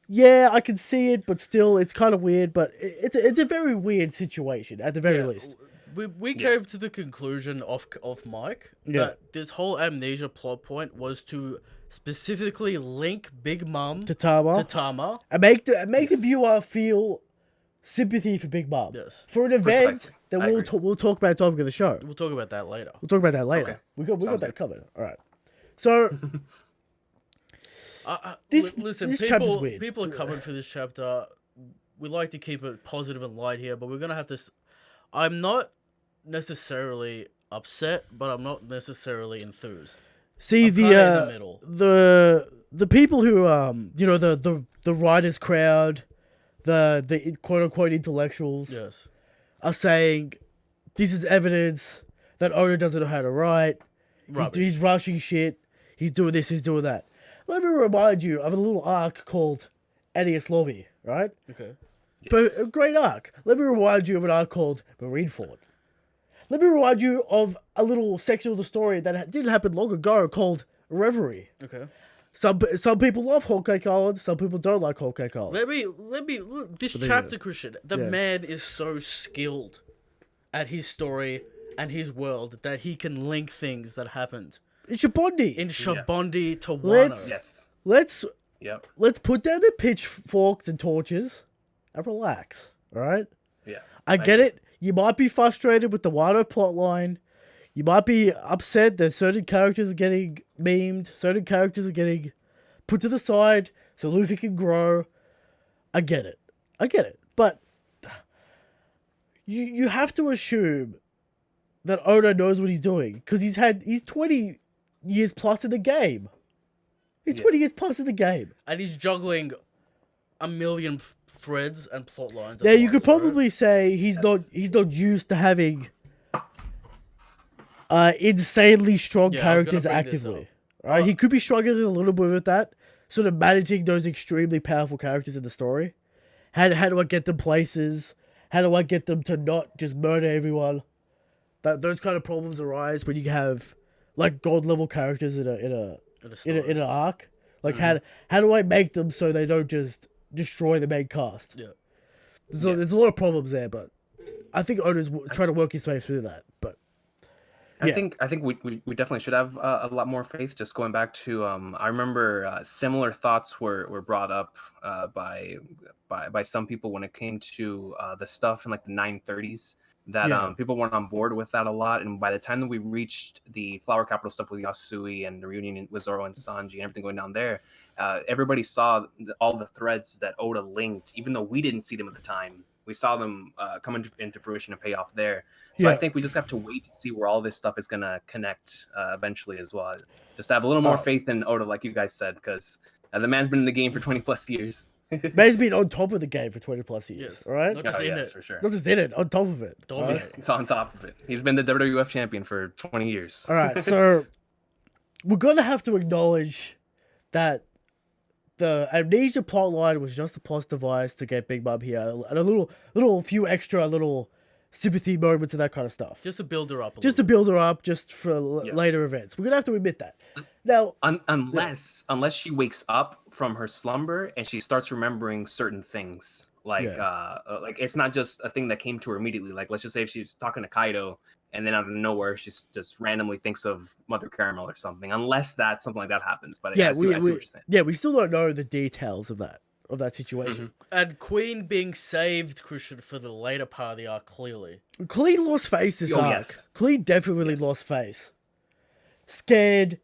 S2: yeah, I can see it, but still, it's kind of weird. But it's a very weird situation at the very least.
S1: We came to the conclusion off mic that this whole amnesia plot point was to specifically link Big Mom
S2: to Tama and make the viewer feel sympathy for Big Mom.
S1: Yes.
S2: For an event that we'll talk about at the topic of the show.
S1: We'll talk about that later.
S2: Okay. We got that covered. All right. So
S1: listen,
S2: chapter's weird.
S1: People are coming for this chapter. We like to keep it positive and light here, but we're gonna have to. I'm not necessarily upset, but I'm not necessarily enthused.
S2: See
S1: in the middle.
S2: the people who the writers crowd, the quote unquote intellectuals, are saying this is evidence that Oda doesn't know how to write. He's rushing shit. He's doing this. He's doing that. Let me remind you of a little arc called Enies Lobby, right?
S1: Okay.
S2: But a great arc. Let me remind you of an arc called Marineford. Let me remind you of a little section of the story that didn't happen long ago called Reverie.
S1: Okay.
S2: Some people love Whole Cake Island. Some people don't like Whole Cake Island.
S1: Let me this chapter, Christian. The man is so skilled at his story and his world that he can link things that happened
S2: in Shabondi
S1: to WANO.
S2: Let's put down the pitchforks and torches and relax. All right.
S3: Yeah.
S2: I get it. You might be frustrated with the WANO plotline. You might be upset that certain characters are getting memed. Certain characters are getting put to the side so Luffy can grow. I get it. But you have to assume that Oda knows what he's doing because he's 20 years plus in the game. He's 20 years plus in the game.
S1: And he's juggling a million threads and plot lines.
S2: Yeah, you could probably say he's not used to having insanely strong characters actively. Right? He could be struggling a little bit with that, sort of managing those extremely powerful characters in the story. How do I get them places? How do I get them to not just murder everyone? Those kind of problems arise when you have like god level characters in an arc. Like how do I make them so they don't just destroy the main cast?
S1: Yeah.
S2: There's a lot of problems there, but I think Oda's trying to work his way through that. But
S3: I think we definitely should have a lot more faith. Just going back to I remember similar thoughts were brought up by some people when it came to the stuff in like the 930s. That people weren't on board with that a lot, and by the time that we reached the Flower Capital stuff with Yasui and the reunion with Zoro and Sanji and everything going down there, everybody saw all the threads that Oda linked, even though we didn't see them at the time. We saw them come into fruition and pay off there. So I think we just have to wait to see where all this stuff is going to connect eventually as well. Just have a little more faith in Oda, like you guys said, because the man's been in the game for 20 plus years.
S2: Man's been on top of the game for 20 plus years, right?
S1: Not just in it.
S3: For sure.
S2: Not just in it, on top of it.
S1: Dominate.
S3: It's on top of it. He's been the WWF champion for 20 years.
S2: All right, so we're going to have to acknowledge that the amnesia plotline was just a plot device to get Big Mom here, and a few extra little sympathy moments and that kind of stuff.
S1: Just to build her up.
S2: Just to build her up, just for later events. We're gonna have to admit that. Now,
S3: unless she wakes up from her slumber and she starts remembering certain things, like it's not just a thing that came to her immediately. Like, let's just say if she's talking to Kaido and then out of nowhere she just randomly thinks of Mother Caramel or something. Unless something like that happens. But I see what you're saying.
S2: Yeah, we still don't know the details of that situation.
S1: And Queen being saved, Christian, for the later part of the arc, clearly.
S2: Queen lost face this arc.
S3: Yes.
S2: Queen definitely lost face. Scared,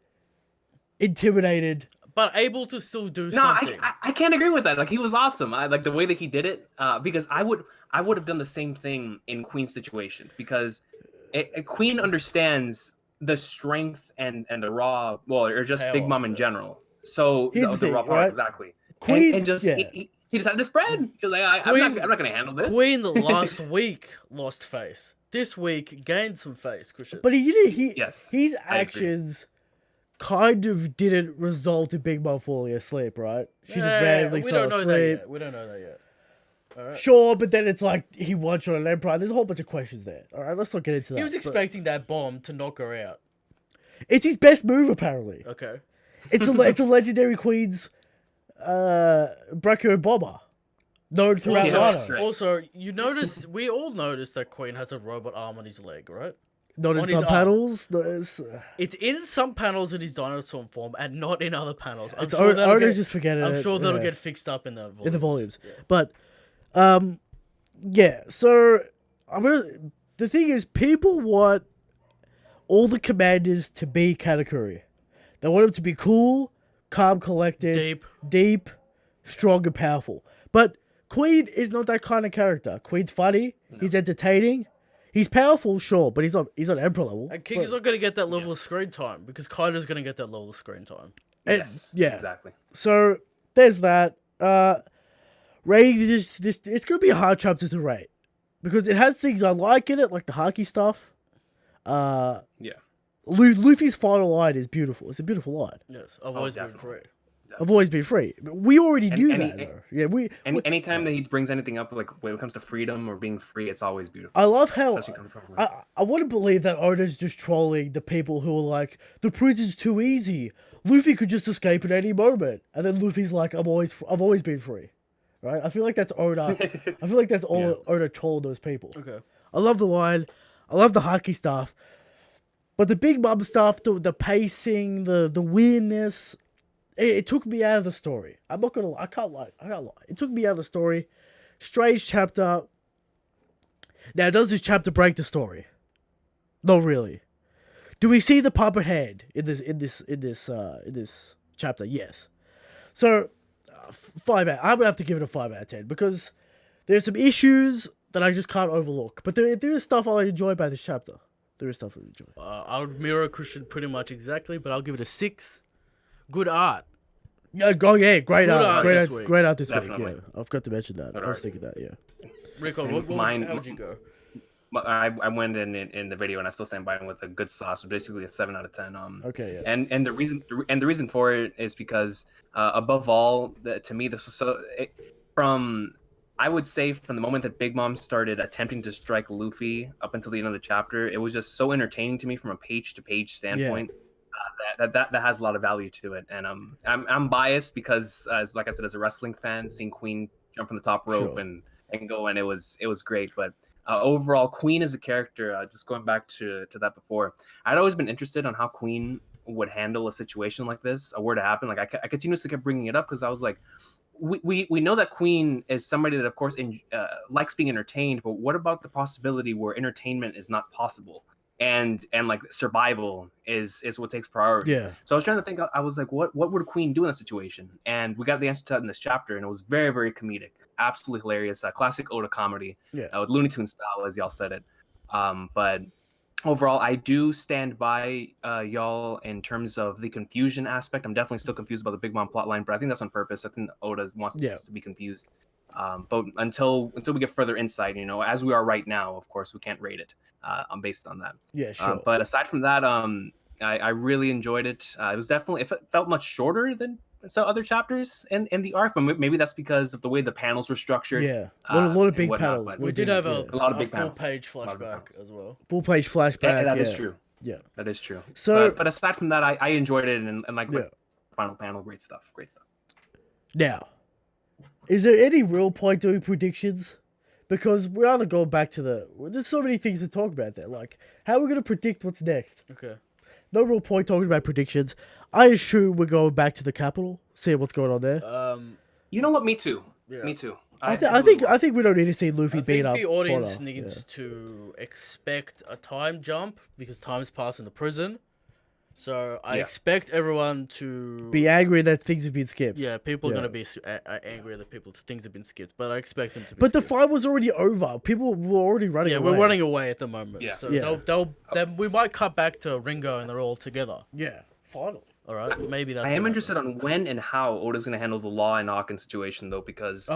S2: intimidated.
S1: But able to still do something.
S3: No, I can't agree with that. Like, he was awesome. I like the way that he did it, because I would have done the same thing in Queen's situation, because Queen understands the strength and the raw, or just Big Mom in general. So the raw part, exactly. Queen and just he decided to spread. He's like, I'm not gonna handle this.
S1: Queen last week lost face. This week gained some face, Christian.
S2: But his actions kind of didn't result in Big Mom falling asleep, right? She just randomly fell asleep.
S1: We don't know that yet. All right.
S2: Sure, but then it's like he one shot an Empire. There's a whole bunch of questions there. All right, let's not get into that.
S1: He was expecting that bomb to knock her out.
S2: It's his best move, apparently.
S1: Okay.
S2: It's a legendary Queen's Brach-Attack bomber. Known throughout WANO.
S1: Also, we all noticed that Queen has a robot arm on his leg, right?
S2: Not in some panels.
S1: It's in some panels in his dinosaur form, and not in other panels. I'm
S2: sure
S1: that'll
S2: get
S1: fixed up in the volumes.
S2: In the volumes. Yeah. But, so the thing is, people want all the commanders to be Katakuri. They want them to be cool, calm, collected, deep, strong, and powerful. But Queen is not that kind of character. Queen's funny. No. He's entertaining. He's powerful, sure, but he's not Emperor level.
S1: And King is not going to get that level of screen time, because Kaido's going to get that level of screen time.
S3: Yes, exactly.
S2: So there's that. Rating this, it's going to be a hard chapter to rate, because it has things I like in it, like the Haki stuff. Luffy's final line is beautiful. It's a beautiful line.
S1: Yes, I've always been free.
S2: I've always been free. We already knew that, though. Yeah,
S3: anytime that he brings anything up, like when it comes to freedom or being free, it's always beautiful.
S2: I love how I want to believe that Oda's just trolling the people who are like, the prison's too easy. Luffy could just escape at any moment, and then Luffy's like, I've always been free, right? I feel like that's Oda. I feel like that's all Oda trolled those people.
S1: Okay.
S2: I love the line. I love the Haki stuff, but the Big Mom stuff, the pacing, the weirdness. It took me out of the story. I'm not gonna lie. I can't lie. It took me out of the story. Strange chapter. Now, does this chapter break the story? Not really. Do we see the puppet hand in this chapter? Yes. So, 5 out. I'm gonna have to give it a 5 out of 10, because there's some issues that I just can't overlook. But there is stuff I enjoy about this chapter. There is stuff I enjoy.
S1: I would mirror Christian pretty much exactly, but I'll give it a 6. Good art.
S2: Yeah, great art this week.
S3: Definitely.
S2: Yeah, I forgot to mention that. I was thinking that. Yeah.
S1: Recon, how'd you go?
S3: I went in the video, and I still stand by it with a good sauce, basically a 7 out of 10.
S2: Okay. Yeah.
S3: And the reason for it is because above all, to me this was I would say from the moment that Big Mom started attempting to strike Luffy up until the end of the chapter, it was just so entertaining to me from a page to page standpoint. Yeah. That has a lot of value to it, and I'm biased because, like I said, as a wrestling fan, seeing Queen jump from the top rope and go, and it was great. But overall, Queen as a character, just going back to that before, I'd always been interested on how Queen would handle a situation like this, were to happen. Like I continuously kept bringing it up because I was like, we know that Queen is somebody that, of course, likes being entertained, but what about the possibility where entertainment is not possible? And like survival is what takes priority.
S2: Yeah.
S3: So I was trying to think. I was like, what would Queen do in a situation? And we got the answer to that in this chapter, and it was very, very comedic, absolutely hilarious, classic Oda comedy.
S2: Yeah.
S3: With Looney Tunes style, as y'all said it. But overall, I do stand by y'all in terms of the confusion aspect. I'm definitely still confused about the Big Mom plotline, but I think that's on purpose. I think Oda wants us to be confused. But until we get further insight, as we are right now, of course, we can't rate it. Based on that.
S2: Yeah, sure.
S3: But aside from that, I really enjoyed it. It was definitely, it felt much shorter than other chapters in the arc, but maybe that's because of the way the panels were structured.
S2: Yeah, a lot of
S3: and
S2: big
S3: whatnot,
S2: panels.
S3: but
S1: We did have
S3: a lot of big
S1: full
S3: panels.
S1: page
S3: A lot of big
S1: flashback
S3: panels.
S1: as well.
S2: Full page flashback.
S3: And that
S2: yeah.
S3: is true.
S2: Yeah,
S3: that is true.
S2: So,
S3: but aside from that, I enjoyed it, and like
S2: yeah.
S3: final panel, great stuff.
S2: Now, is there any real point doing predictions? Because we're either going back to there's so many things to talk about there. Like, how are we going to predict what's next?
S1: Okay.
S2: No real point talking about predictions. I assume we're going back to the capital, see what's going on there.
S3: You know what? Me too.
S1: Yeah.
S3: Me too.
S2: I think we don't need to see Luffy beat up.
S1: I think the audience
S2: Bonner.
S1: needs to expect a time jump because time's passed in the prison. So I expect everyone to
S2: be angry that things have been skipped.
S1: Yeah, people are gonna be angry that things have been skipped, but I expect them to.
S2: But the fight was already over. People were already running.
S1: Yeah,
S2: away.
S1: we're running away at the moment.
S3: Yeah.
S1: So then we might cut back to Ringo and they're all together.
S2: Yeah, finally.
S1: All right, maybe that's.
S3: I am interested on when and how Oda's going to handle the Law and Aachen situation, though, because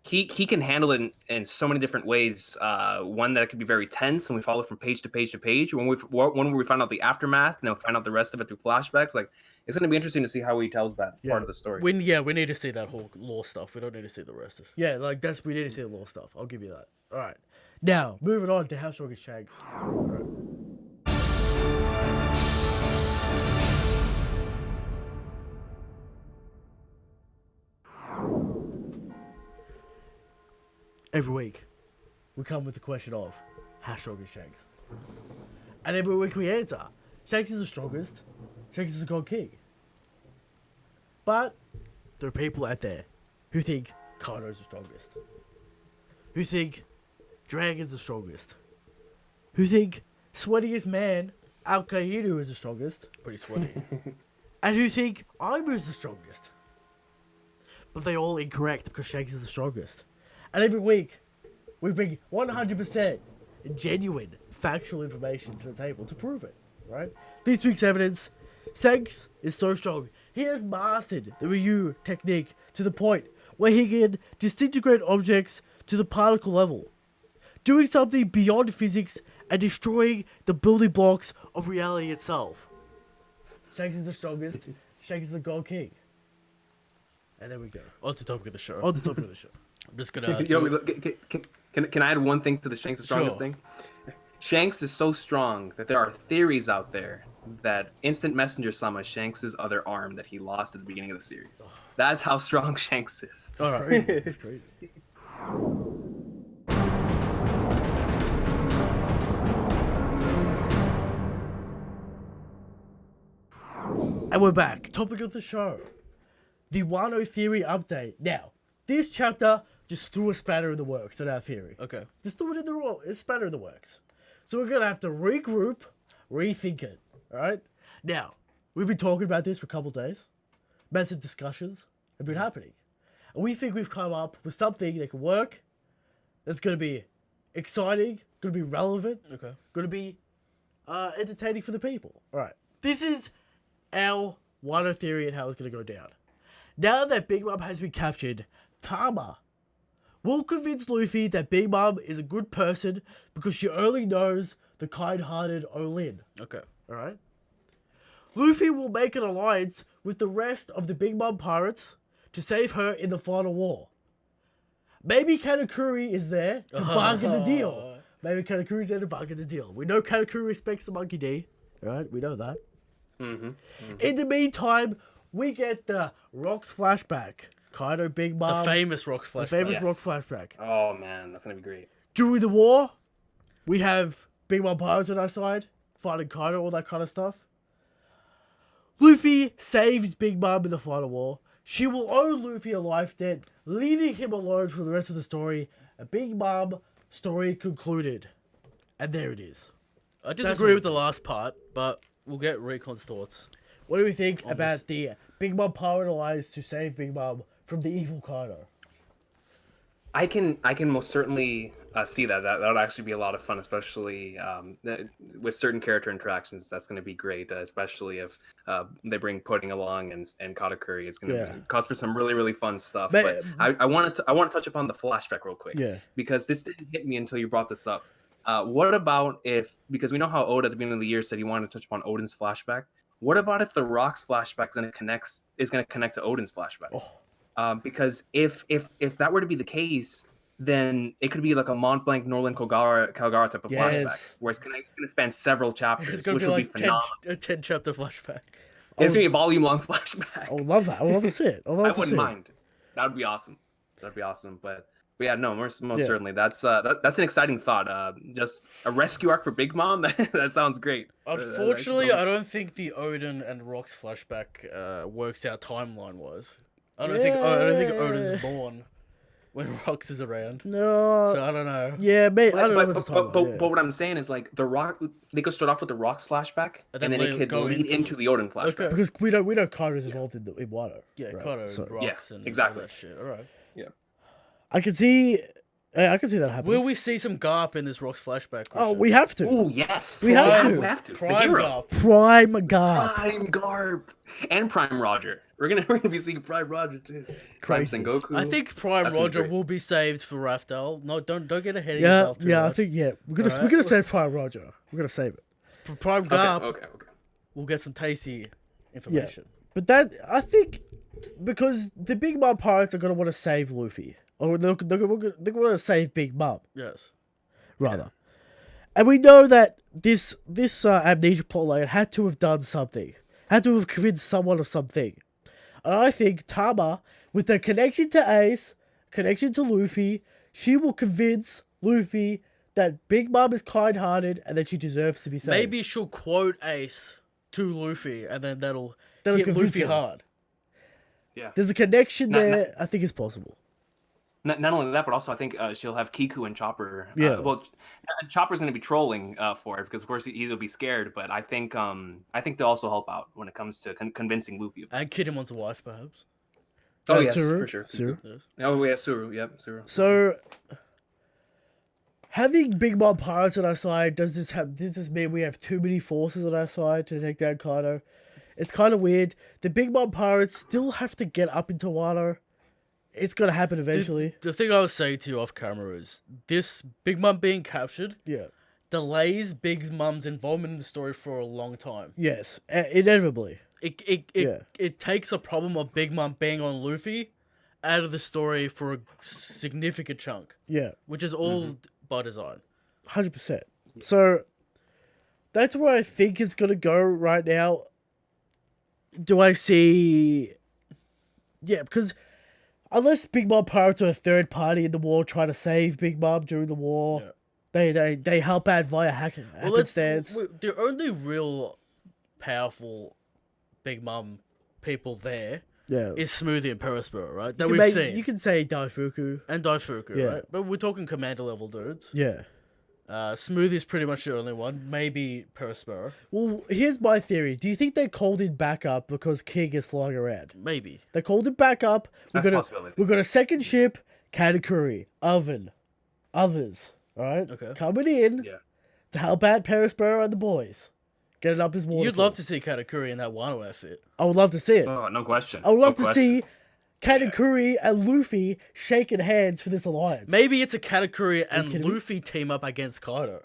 S3: he can handle it in so many different ways. One that could be very tense, and we follow from page to page to page. One where we find out the aftermath, and then we find out the rest of it through flashbacks. Like, it's going to be interesting to see how he tells that part of the story.
S1: We need to see that whole law stuff. We don't need to see the rest of it.
S2: Yeah, we need to see the law stuff. I'll give you that. All right. Now, moving on to How Strong is Shanks. Every week, we come with the question of, how strong is Shanks? And every week we answer, Shanks is the strongest, Shanks is the God King. But, there are people out there who think Kano's the strongest. Who think Dragon's the strongest. Who think sweatiest man, Al-Qaeda is the strongest.
S1: Pretty sweaty.
S2: And who think Aimu's the strongest. But they're all incorrect because Shanks is the strongest. And every week, we bring 100% genuine, factual information to the table to prove it, right? This week's evidence, Shanks is so strong. He has mastered the Ryu technique to the point where he can disintegrate objects to the particle level, doing something beyond physics and destroying the building blocks of reality itself. Shanks is the strongest. Shanks is the God King. And there we go.
S1: On to the topic of the show. I'm just gonna.
S3: Can I add one thing to the Shanks the strongest thing? Shanks is so strong that there are theories out there that Instant Messenger Sama Shanks' other arm that he lost at the beginning of the series. That's how strong Shanks is.
S2: All right. It's crazy. And we're back. Topic of the show. The WANO theory update. Now, this chapter just threw a spanner in the works in our theory.
S1: Okay.
S2: Just threw it in a spanner in the works. So we're going to have to regroup, rethink it. Alright? Now, we've been talking about this for a couple of days. Massive discussions have been happening. And we think we've come up with something that can work, that's going to be exciting, going to be relevant,
S1: Okay.
S2: going to be entertaining for the people. Alright. This is our WANO theory and how it's going to go down. Now that Big Mom has been captured, Tama will convince Luffy that Big Mom is a good person because she only knows the kind-hearted Olin.
S1: Okay.
S2: Alright? Luffy will make an alliance with the rest of the Big Mom pirates to save her in the final war. Maybe Katakuri is there to bargain the deal. We know Katakuri respects the Monkey D. Alright? We know that. In the meantime, we get the Rocks flashback. Kaido, Big Mom.
S1: The famous Rock flashback.
S2: Rock flashback.
S3: Oh man, that's gonna be great.
S2: During the war, we have Big Mom pirates on our side, fighting Kaido, all that kind of stuff. Luffy saves Big Mom in the final war. She will owe Luffy a life debt, leaving him alone for the rest of the story. A Big Mom story concluded. And there it is.
S1: I disagree with the last part, but we'll get Recon's thoughts.
S2: What do we think about the Big Mom pirate alliance to save Big Mom from the evil Kaido?
S3: I can most certainly see that. That would actually be a lot of fun, especially with certain character interactions. That's going to be great, especially if they bring Pudding along and Katakuri. It's going to cause for some really, really fun stuff. But I want to touch upon the flashback real quick.
S2: Yeah.
S3: Because this didn't hit me until you brought this up. What about because we know how Oda at the beginning of the year said he wanted to touch upon Odin's flashback. What about if the Rock's flashback is gonna connect to Odin's flashback? Because if that were to be the case, then it could be like a Mont Blanc, Norland, Calgara type of flashback, where it's gonna span several chapters,
S1: It's gonna
S3: which
S1: be
S3: would
S1: like
S3: be phenomenal.
S1: a 10-chapter flashback.
S3: It's gonna be a volume-long flashback.
S2: I would love that. I would love to see it.
S3: I wouldn't mind. That would be awesome. That'd be awesome. But yeah, no, most certainly. That's an exciting thought. Just a rescue arc for Big Mom. That sounds great.
S1: Unfortunately, I don't think the Odin and Rock's flashback works out timeline wise. I don't think Odin's born when Rox is around.
S2: No.
S1: So I don't know.
S2: Yeah, mate. I don't know.
S3: But what I'm saying is like the Rock. They could start off with the Rock's flashback, and then it could lead into the Odin flashback.
S2: Okay. Because we know Kaido's involved in WANO.
S1: Yeah,
S2: right?
S1: Kaido, Rox, and
S3: exactly.
S1: all that shit. All right.
S3: Yeah.
S2: I can see that happening.
S1: Will we see some Garp in this Rock's flashback?
S2: Oh, we have to.
S3: Oh yes,
S2: we have to.
S3: We have to.
S1: Prime Garp.
S2: Prime Garp.
S3: Prime Garp. And Prime Roger. We're gonna be seeing Prime Roger too. Prime Sengoku.
S1: I think Prime Roger will be saved for Raftel. No, don't get ahead of yourself too much.
S2: I think we're gonna save Prime Roger. We're gonna save it.
S1: For Prime Garp.
S3: Okay.
S1: We'll get some tasty information.
S2: Yeah. But that I think because the Big Mom pirates are gonna want to save Luffy, or they're gonna want to save Big Mom.
S1: Yes.
S2: Rather, and we know that this amnesia plotline had to have done something. Had to have convinced someone of something. And I think Tama, with her connection to Ace, connection to Luffy, she will convince Luffy that Big Mom is kind-hearted and that she deserves to be saved.
S1: Maybe she'll quote Ace to Luffy, and then that'll hit Luffy
S2: him.
S1: hard.
S3: Yeah.
S2: There's a connection there. I think it's possible.
S3: Not only that, but also I think she'll have Kiku and Chopper.
S2: Yeah.
S3: Chopper's going to be trolling for it because of course he'll be scared. But I think they'll also help out when it comes to convincing Luffy.
S1: And Kid him wants a wife, perhaps.
S3: Oh yes,
S2: Tsuru?
S3: for sure.
S2: Tsuru?
S1: Yes.
S3: Oh yeah, Tsuru. Yep, Tsuru.
S2: So, having Big Mom pirates on our side, does this mean we have too many forces on our side to take down Kaido? It's kind of weird. The Big Mom pirates still have to get up into Wano. It's gonna happen eventually.
S1: The thing I was saying to you off camera is this Big Mom being captured delays Big Mom's involvement in the story for a long time.
S2: Yes, inevitably.
S1: It takes a problem of Big Mom being on Luffy out of the story for a significant chunk.
S2: Yeah.
S1: Which is all by design.
S2: 100%. So that's where I think it's gonna go right now. Do I see? Yeah, because unless Big Mom pirates are a third party in the war trying to save Big Mom during the war, they help out via happenstance.
S1: The only real powerful Big Mom people there is Smoothie and Perisper, right? That we've seen.
S2: You can say Daifuku.
S1: And Daifuku, right? But we're talking commander level dudes.
S2: Yeah.
S1: Smoothie's pretty much the only one. Maybe Perisper.
S2: Well, here's my theory. Do you think they called it back up because King is flying around?
S1: Maybe.
S2: They called it back up.
S3: That's a possibility.
S2: We've got a second ship, Katakuri, Oven, others, alright?
S1: Okay.
S2: Coming in to help out Perisper and the boys. Get it up his waterfall.
S1: You'd love to see Katakuri in that Wano outfit.
S2: I would love to see it.
S3: Oh, no question.
S2: I would love to see Katakuri and Luffy shaking hands for this alliance.
S1: Maybe it's a Katakuri and Luffy team up against Kaido.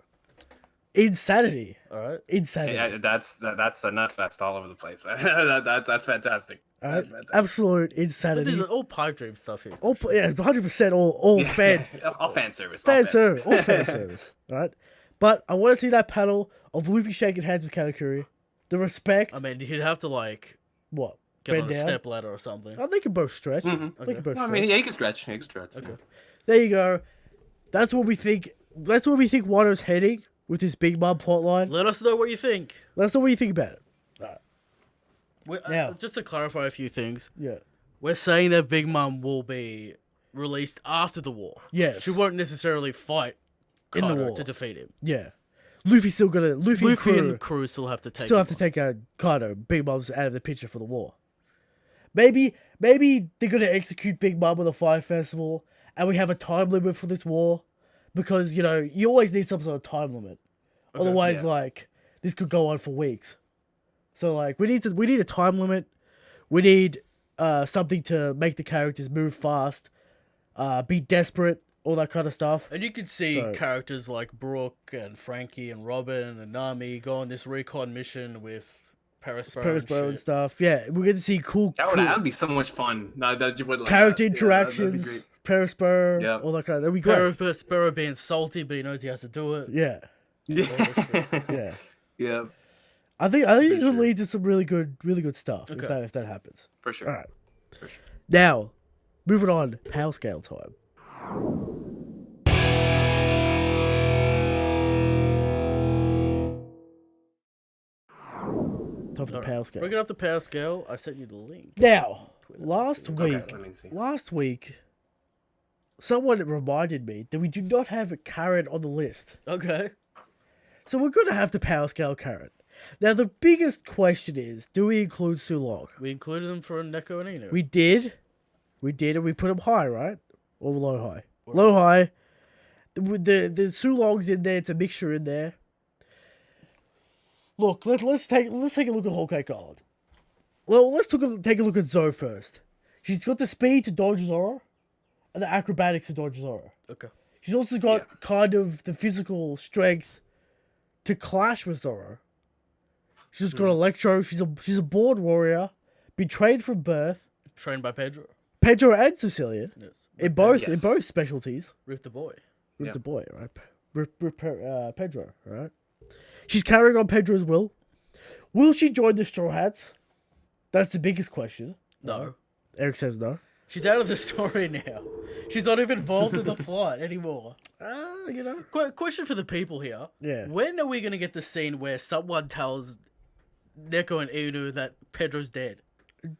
S2: Insanity.
S1: Alright.
S2: Insanity.
S3: Yeah, that's a nut fest all over the place, man. that's fantastic.
S2: That's fantastic. Absolute insanity.
S1: This is all pipe dream stuff here.
S2: 100% all fan.
S3: All fan service.
S2: All fan service. Right? But I want to see that panel of Luffy shaking hands with Katakuri. The respect.
S1: I mean, he'd have to
S2: what?
S1: Get on a step ladder or something.
S2: Oh, they can both stretch.
S3: Mm-hmm.
S2: They can both stretch.
S3: I mean, he can stretch.
S1: Okay.
S2: There you go. That's what we think. That's where we think Wano's heading with this Big Mom plotline.
S1: Let us know what you think.
S2: Let us know what you think about it.
S1: Now, just to clarify a few things.
S2: Yeah.
S1: We're saying that Big Mom will be released after the war.
S2: Yes.
S1: She won't necessarily fight Kaido
S2: in the war
S1: to defeat him.
S2: Yeah. Luffy and
S1: the crew still have to take
S2: out Kaido. Big Mom's out of the picture for the war. Maybe they're gonna execute Big Mom with a fire festival, and we have a time limit for this war, because you always need some sort of time limit. Okay, otherwise, this could go on for weeks. So we need a time limit. We need something to make the characters move fast, be desperate, all that kind of stuff.
S1: And you could see characters like Brooke and Frankie and Robin and Nami go on this recon mission with
S2: Perisboro and stuff. Yeah, we're going to see cool
S3: That'd be so much fun. No, that you would like
S2: character
S3: that.
S2: interactions,
S3: Yeah,
S2: Perisboro, all that kind of. That'd be great.
S1: Perisboro being salty, but he knows he has to do it.
S2: Yeah.
S3: Yeah.
S2: Yeah. I think it will lead to some really good stuff if that happens.
S3: For sure.
S2: All right.
S3: For sure.
S2: Now, moving on, power scale time. Time for the power scale.
S1: Bringing up the power scale, I sent you the link.
S2: Now, last
S3: Okay,
S2: week, someone reminded me that we do not have a Karen on the list.
S1: Okay.
S2: So we're going to have the power scale Karen. Now, the biggest question is, do we include Sulong?
S1: We included them for Neko and Inu.
S2: We did, and we put them high, right? Or low high? Low high. The Sulong's in there. It's a mixture in there. Look, let's take a look at Whole Cake Island. Well, let's take a look at Zoe first. She's got the speed to dodge Zora, and the acrobatics to dodge Zora.
S1: Okay.
S2: She's also got kind of the physical strength to clash with Zora. She's got Electro. She's a born warrior, betrayed from birth.
S1: Trained by Pedro.
S2: Pedro and Sicilian.
S1: Yes.
S2: In both specialties.
S1: Rip the boy.
S2: Rip the boy, right? Pedro, right? She's carrying on Pedro's will. Will she join the Straw Hats? That's the biggest question.
S1: No.
S2: Eric says no.
S1: She's out of the story now. She's not even involved in the plot anymore.
S2: You know.
S1: Question for the people here.
S2: Yeah.
S1: When are we going to get the scene where someone tells Neko and Inu that Pedro's dead?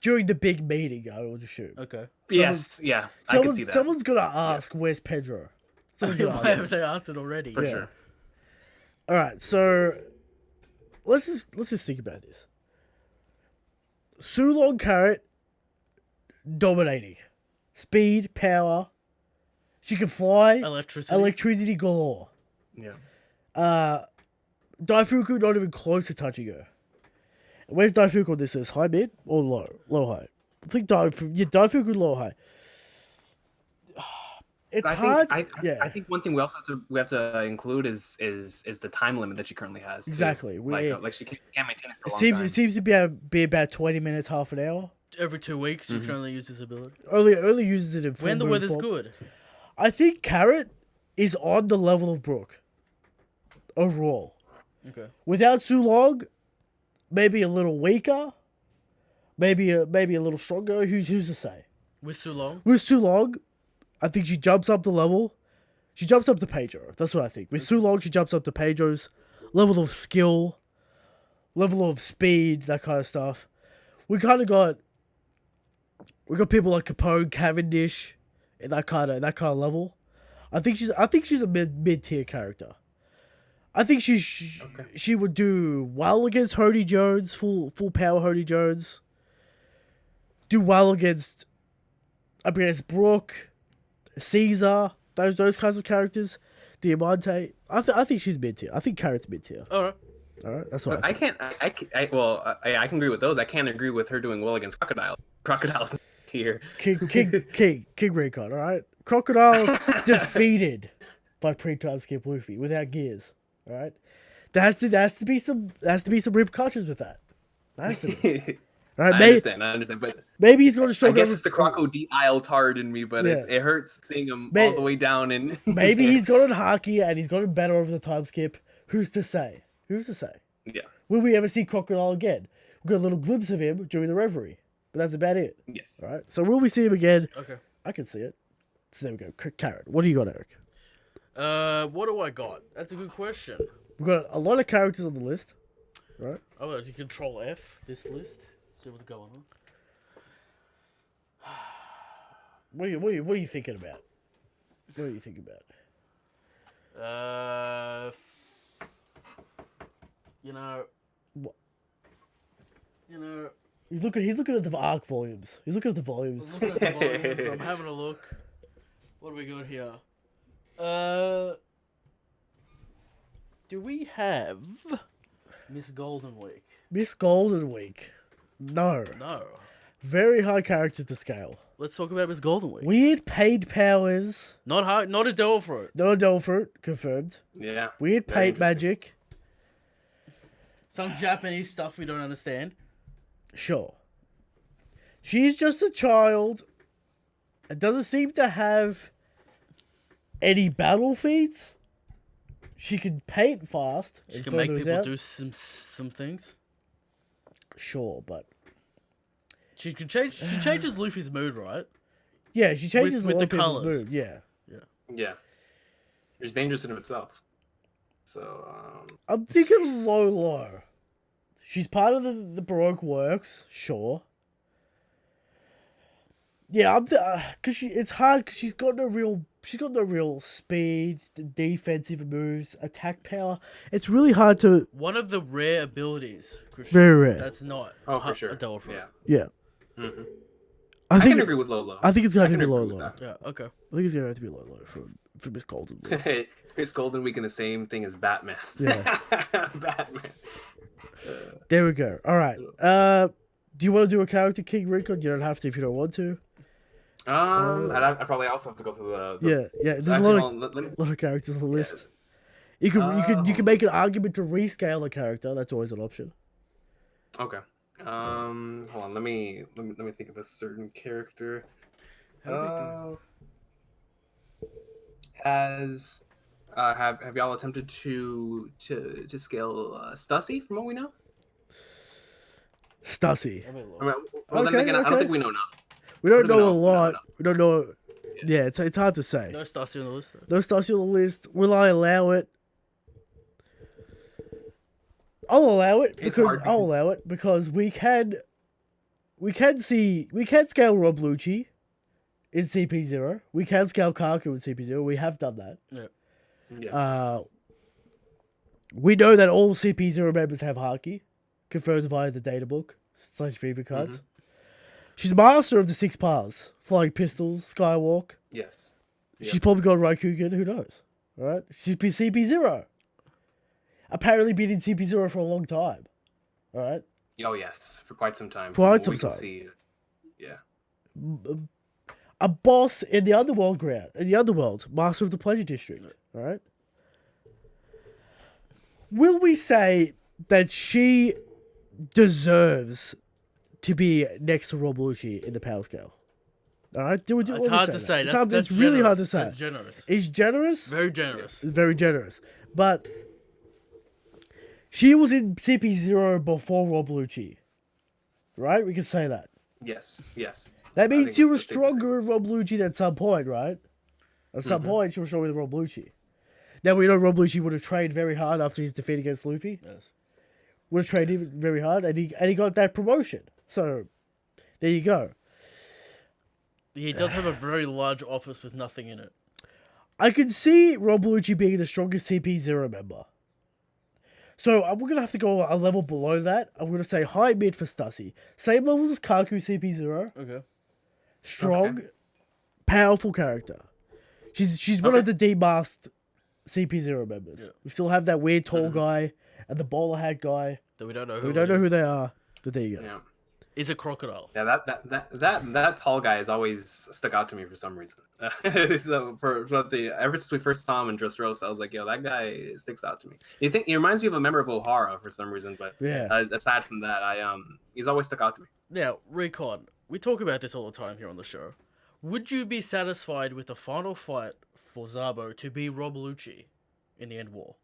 S2: During the big meeting, I would assume.
S1: Okay.
S3: Yes, yeah. I can see that.
S2: Someone's going to ask, where's Pedro?
S1: Why haven't they asked it already?
S3: For sure.
S2: All right, so let's just think about this. Sulong Carrot dominating, speed, power. She can fly. Electricity galore.
S3: Yeah.
S2: Daifuku not even close to touching her. Where's Daifuku on this list? High, mid, or low? Low, high. I think Daifuku low, high. It's hard.
S3: I think one thing we also have to include is the time limit that she currently has. Too.
S2: Exactly.
S3: Like she can't maintain it for a long time.
S2: It seems to be about 20 minutes, half an hour.
S1: Every 2 weeks, you can only use this ability.
S2: Only uses it in full
S1: when the
S2: moon
S1: weather's
S2: form.
S1: good.
S2: I think Carrot is on the level of Brooke. Overall.
S1: Okay.
S2: Without Sulong, maybe a little weaker. Maybe a little stronger. Who's to say?
S1: With Sulong?
S2: With Sulong, I think she jumps up the level. She jumps up to Pedro. That's what I think. With Sulong, she jumps up to Pedro's level of skill, level of speed, that kind of stuff. We got people like Capone, Cavendish, in that kind of level. I think she's a mid tier character. I think she would do well against Hody Jones, full power Hody Jones. Do well against Brooke, Caesar, those kinds of characters. Diamante. I think she's mid tier. I think Carrot's mid tier.
S1: All
S2: right. That's what
S3: I can agree with those. I can't agree with her doing well against Crocodiles. Crocodiles here.
S2: King Recon. All right. Crocodile defeated by pre-time skip Luffy without gears. All right. There has to be some repercussions with that. That has to be. Right,
S3: I understand, but
S2: maybe he's going to struggle.
S3: I guess it's the crocodile tard in me, but it hurts seeing him all the way down. And
S2: maybe he's gotten Haki and he's gotten better over the time skip. Who's to say?
S3: Yeah.
S2: Will we ever see Crocodile again? We got a little glimpse of him during the Reverie, but that's about it.
S3: Yes.
S2: All right. So will we see him again?
S1: Okay.
S2: I can see it. So there we go. Carrot. What do you got, Eric?
S1: What do I got? That's a good question.
S2: We've got a lot of characters on the list, right?
S1: Oh, did you Control F this list? See what's going on.
S2: What are you thinking about? What are you thinking about?
S1: You know.
S2: What?
S1: You know.
S2: He's looking at the ARC volumes. He's looking at the volumes.
S1: I'm looking at the volumes. I'm having a look. What do we got here? Do we have Miss Golden Week?
S2: Miss Golden Week. No. Very high character to scale.
S1: Let's talk about Miss Golden Week.
S2: Weird paid powers.
S1: Not a devil fruit.
S2: Not a devil fruit, confirmed.
S3: Yeah.
S2: Weird paid magic.
S1: Some Japanese stuff we don't understand.
S2: Sure. She's just a child. It doesn't seem to have any battle feats. She can paint fast.
S1: She
S2: and
S1: can
S2: throw
S1: make
S2: those
S1: people
S2: out.
S1: do some things.
S2: Sure, but
S1: She can change. She changes Luffy's mood, right?
S2: yeah, she changes
S1: With
S2: a lot
S1: the
S2: of people's
S1: colours.
S2: mood. Yeah.
S3: Yeah. It's dangerous in of itself. So,
S2: I'm thinking low. She's part of the Baroque works, sure. Yeah, cause it's hard because she's got no real speed, defensive moves, attack power. It's really hard to.
S1: One of the rare abilities, Christian,
S2: Very rare.
S1: that's not
S3: for sure.
S1: a devil fruit.
S3: Yeah.
S2: Yeah,
S3: Mm-hmm.
S2: I think
S3: can agree with Lolo.
S2: I think it's going
S3: I
S2: to
S3: can
S2: be
S3: agree
S2: low.
S3: with
S2: I
S3: that.
S1: Yeah, okay.
S2: think it's going to be low for Miss Golden.
S3: Miss Golden Week and the same thing as Batman.
S2: Yeah.
S3: Batman.
S2: There we go. All right. Do you want to do a character King Recon? You don't have to if you don't want to.
S3: And I probably also have to go through the
S2: Yeah. There's
S3: so
S2: a
S3: actually,
S2: lot
S3: let me,
S2: of characters on the list. You can make an argument to rescale a character. That's always an option.
S3: okay. Hold on. Let me think of a certain character. Have y'all attempted to scale Stussy from what we know?
S2: Stussy.
S1: That'd be low.
S3: I mean, well, then again, I don't think we know enough.
S2: We don't
S3: What do we
S2: know a
S3: know?
S2: lot.
S3: No.
S2: We don't know. Yeah, it's hard to say.
S1: No Stassi on the list. Though.
S2: No Stussy on the list. Will I allow it? I'll allow it because we can scale Rob Lucci in CP0. We can scale Kaku in CP0. We have done that.
S3: Yeah.
S2: We know that all CP0 members have Haki, confirmed via the data book / Fever cards.
S3: Mm-hmm.
S2: She's master of the 6 paths, flying pistols, skywalk.
S3: Yes.
S2: She's probably got Raikugan. Who knows? All right. She's been CP0. Apparently been in CP0 for a long time. All right.
S3: Oh yes, for quite some time.
S2: Quite
S3: From
S2: some
S3: what we
S2: time.
S3: can see. Yeah.
S2: A boss in the underworld, master of the Pleasure District. All right. Will we say that she deserves to be next to Rob Lucci in the power scale? All right.
S1: It's hard to say.
S2: It's really hard to say.
S1: That's generous.
S2: Is generous?
S1: Very generous.
S2: It's very generous. But she was in CP0 before Rob Lucci. Right? We can say that.
S3: Yes.
S2: That means
S3: think
S2: she
S3: it's
S2: was
S3: safe to say.
S2: stronger in Rob Lucci at some point, right? At some point, she was stronger than Rob Lucci. Now, we know Rob Lucci would have trained very hard after his defeat against Luffy.
S1: Yes.
S2: Would have trained him very hard, and he got that promotion. So, there you go.
S1: He does have a very large office with nothing in it.
S2: I can see Rob Lucci being the strongest CP0 member. So, we're going to have to go a level below that. I'm going to say high mid for Stussy. Same level as Kaku CP0.
S1: Okay.
S2: Strong, powerful character. She's one of the demasked CP0 members.
S1: Yeah.
S2: We still have that weird tall guy and the bowler hat guy.
S1: That we don't know who.
S2: We don't know
S1: it
S2: who
S1: is.
S2: they are. But there you go.
S3: Yeah.
S1: Is a crocodile.
S3: Yeah, that tall guy has always stuck out to me for some reason. So ever since we first saw him in Dressrosa, I was like, yo, that guy sticks out to me. He reminds me of a member of Ohara for some reason, but
S2: Yeah.
S3: aside from that, he's always stuck out to me.
S1: Now, Recon, we talk about this all the time here on the show. Would you be satisfied with the final fight for Zabo to be Rob Lucci in the end war?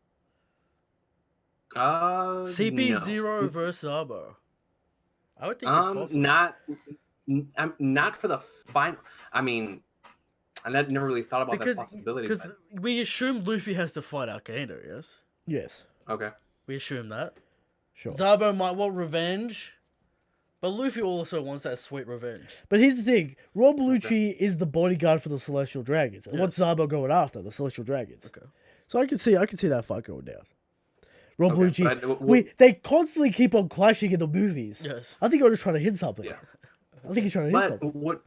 S1: CP0 versus Zabo. I would think it's possible.
S3: Not for the final. I mean, I never really thought about that possibility.
S1: Because we assume Luffy has to fight Alcano, yes?
S2: Yes.
S3: Okay.
S1: We assume that.
S2: Sure.
S1: Zabo might want revenge, but Luffy also wants that sweet revenge.
S2: But here's the thing. Rob Lucci is the bodyguard for the Celestial Dragons. And what's Zabo going after? The Celestial Dragons.
S1: Okay.
S2: So I can see that fight going down. Rob
S3: Okay,
S2: Lucci. They constantly keep on clashing in the movies.
S1: Yes.
S2: I think I'm just trying to hit something.
S3: Yeah.
S2: I think he's trying to hit something.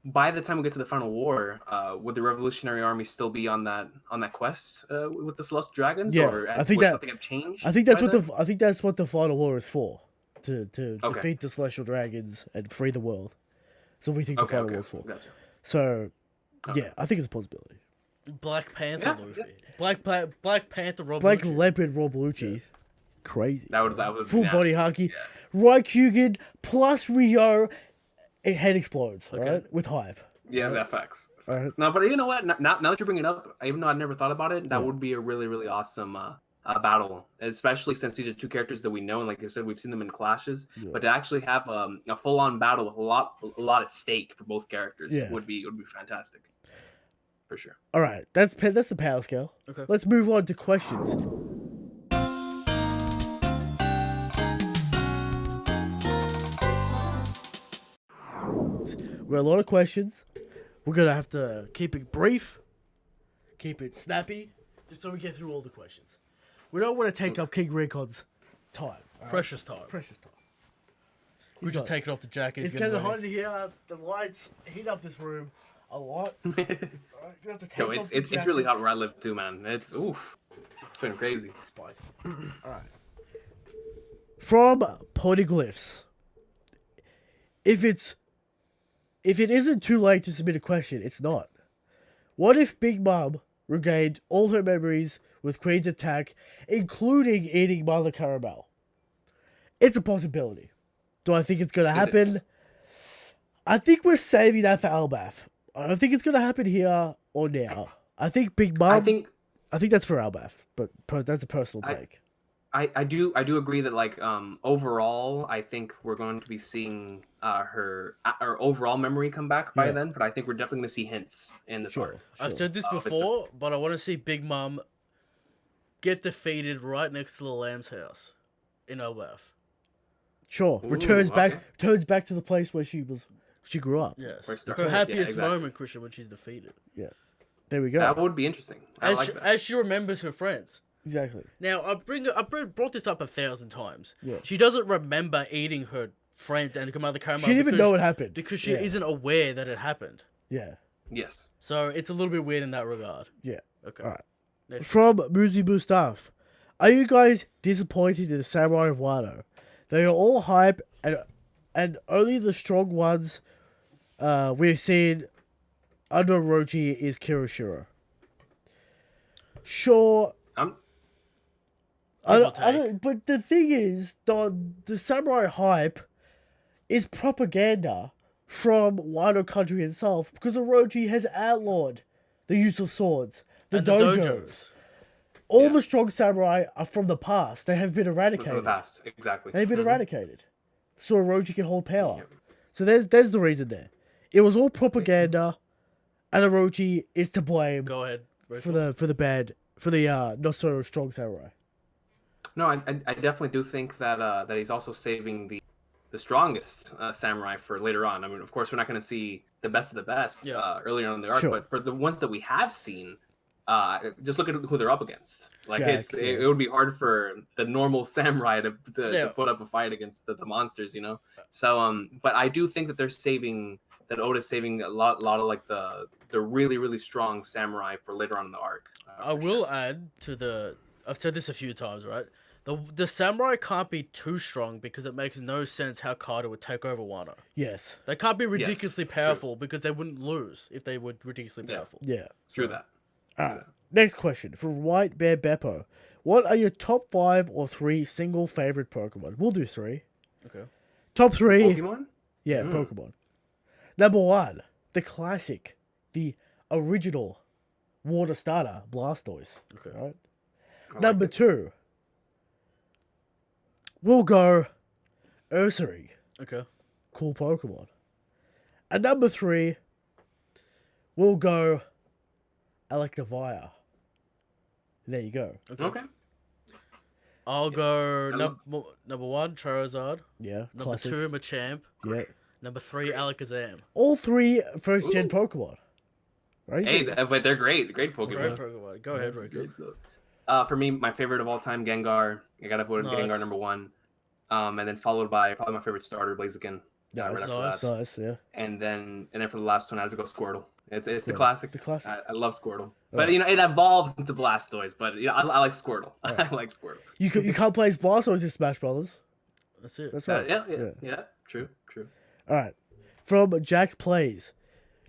S3: By the time we get to the final war, would the Revolutionary Army still be on that quest with the Celestial Dragons?
S2: Yeah,
S3: or
S2: I think
S3: would
S2: that-
S3: something have changed.
S2: I think that's
S3: by
S2: what
S3: then?
S2: I think that's what the final war is for. To
S3: Okay.
S2: defeat the Celestial Dragons and free the world. So we think the final war is for.
S3: Gotcha.
S2: So
S3: Okay.
S2: yeah, I think it's a possibility.
S1: Black Panther
S3: Yeah,
S1: Luffy. Black Panther Rob
S2: Black
S1: Lucci.
S2: Leopard Rob Lucci. Crazy.
S3: That would
S2: Full
S3: be
S2: body
S3: nasty.
S2: Haki. Ryugen plus Rio. Head explodes,
S1: Okay.
S2: right? With hype.
S3: Yeah, that facts.
S2: Alright.
S3: No, but you know what? Now that you bring it up, even though I never thought about it, that
S2: Yeah.
S3: would be a really, really awesome battle. Especially since these are two characters that we know, and like I said, we've seen them in clashes.
S2: Yeah.
S3: But to actually have a full-on battle with a lot at stake for both characters
S2: Yeah.
S3: would be fantastic, for sure.
S2: All right, that's the power scale.
S1: Okay.
S2: Let's move on to questions. We got a lot of questions. We're gonna have to keep it brief, keep it snappy, just so we get through all the questions. We don't want to take up King Recon's time. all right?
S1: Precious time.
S2: Precious time.
S1: We just
S2: got-
S1: take it off the jacket.
S2: It's getting hot in here. The lights heat up this room a lot. All right, you have to take
S3: Yo,
S2: off
S3: it's
S2: the
S3: it's really
S2: jacket.
S3: hot where I live too, man. It's it's been crazy.
S2: Spicy. All right. From Polyglyphs. If it isn't too late to submit a question, it's not. What if Big Mom regained all her memories with Queen's attack, including eating Mother Caramel? It's a possibility. Do I think it's gonna happen? I think we're saving that for Albath. I don't think it's gonna happen here or now. I think Big Mom. I think that's for Albath, but that's a personal take.
S3: I do agree that like overall I think we're going to be seeing her overall memory come back by
S2: Yeah.
S3: then, but I think we're definitely going to see hints in this arc.
S1: I've said this before, but I want to see Big Mom get defeated right next to the Lamb's house in Elbath.
S2: Sure.
S3: Ooh,
S2: Returns
S3: okay.
S2: back to the place where she grew up.
S1: Yes,
S3: Where it
S1: her
S3: started.
S1: happiest
S3: Yeah, exactly.
S1: moment, Christian, when she's defeated,
S2: There we go.
S3: That would be interesting. I like that.
S1: as she remembers her friends.
S2: Exactly.
S1: Now I brought this up 1,000 times.
S2: Yeah.
S1: She doesn't remember eating her friends and Mother Caramel.
S2: She didn't even know it happened.
S1: because she
S2: Yeah.
S1: isn't aware that it happened.
S2: Yeah.
S3: Yes.
S1: So it's a little bit weird in that regard.
S2: Yeah.
S1: Okay.
S2: All right.
S1: Next.
S2: From Muzi Bustaf. Are you guys disappointed in the Samurai of Wano? They are all hype and only the strong ones we've seen under Orochi is Kiroshiro. Sure.
S1: Give or
S2: I don't, but the thing is, the samurai hype is propaganda from Wano country itself because Orochi has outlawed the use of swords, the
S1: And
S2: dojos. All the strong samurai are from the past. They have been
S3: From
S2: eradicated.
S3: the past, exactly.
S2: They've been
S3: Mhm.
S2: eradicated. So Orochi can hold power. So there's the reason there. It was all propaganda, and Orochi is to blame
S1: Go ahead.
S2: for the not so strong samurai.
S3: No, I definitely do think that that he's also saving the strongest samurai for later on. I mean, of course, we're not going to see the best of the best earlier on in the arc,
S2: Sure.
S3: but for the ones that we have seen, just look at who they're up against. Like
S2: Jack,
S3: it would be hard for the normal samurai to
S1: Yeah.
S3: put up a fight against the monsters, you know. So but I do think that they're Oda's saving a lot of like the really really strong samurai for later on in the arc.
S1: I will add to I've said this a few times, right? The samurai can't be too strong because it makes no sense how Kaido would take over Wano.
S2: Yes.
S1: They can't be ridiculously
S3: true.
S1: powerful because they wouldn't lose if they were ridiculously
S3: Yeah.
S1: powerful.
S2: Yeah.
S3: True that.
S2: Alright. Next question from White Bear Beppo. What are your top 5 or 3 single favorite Pokemon? We'll do 3.
S1: Okay.
S2: Top 3.
S3: Pokemon?
S2: Yeah, Pokemon. Number 1, the classic, the original water starter, Blastoise.
S1: Okay.
S2: Right?
S3: I like
S2: Number
S3: it.
S2: 2, we'll go Ursaring.
S1: Okay.
S2: Cool Pokemon. And number 3, we'll go Electivire. There you go.
S3: Okay.
S1: I'll go
S3: I
S1: number 1, Charizard.
S2: Yeah,
S1: Number
S2: classic.
S1: 2, Machamp.
S2: Yeah.
S1: Number 3, Alakazam.
S2: All 3 first-gen
S3: Ooh.
S2: Pokemon. Right?
S3: Hey, but they're great. Great
S1: Great
S3: Pokemon.
S1: Pokemon. Go ahead, Rico.
S3: Great stuff. For me, my favorite of all time, Gengar. I gotta vote
S1: Nice.
S3: Gengar number 1. And then followed by probably my favorite starter, Blaziken. Right
S2: Nice.
S3: after that.
S2: Nice, yeah.
S3: And then for the last one, I have to go Squirtle. It's the
S2: Squirtle.
S3: classic.
S2: The classic.
S3: I love Squirtle,
S2: Oh.
S3: but it evolves into Blastoise. But I like Squirtle. I like Squirtle.
S2: You can't play as Blastoise in Smash Brothers.
S1: That's it.
S2: That's right.
S3: Yeah. True.
S2: All right. From Jack's Plays.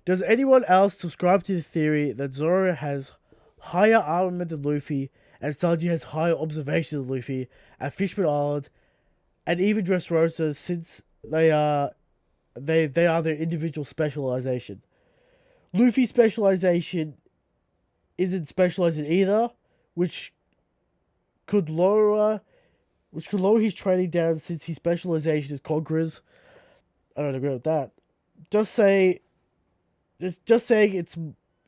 S2: Does anyone else subscribe to the theory that Zoro has higher armament than Luffy, and Sanji has higher observation than Luffy at Fishman Island, and even Dressrosa, since they are their individual specialization? Luffy's specialization isn't specialized in either, which could lower his training down since his specialization is conquerors. I don't agree with that. Just saying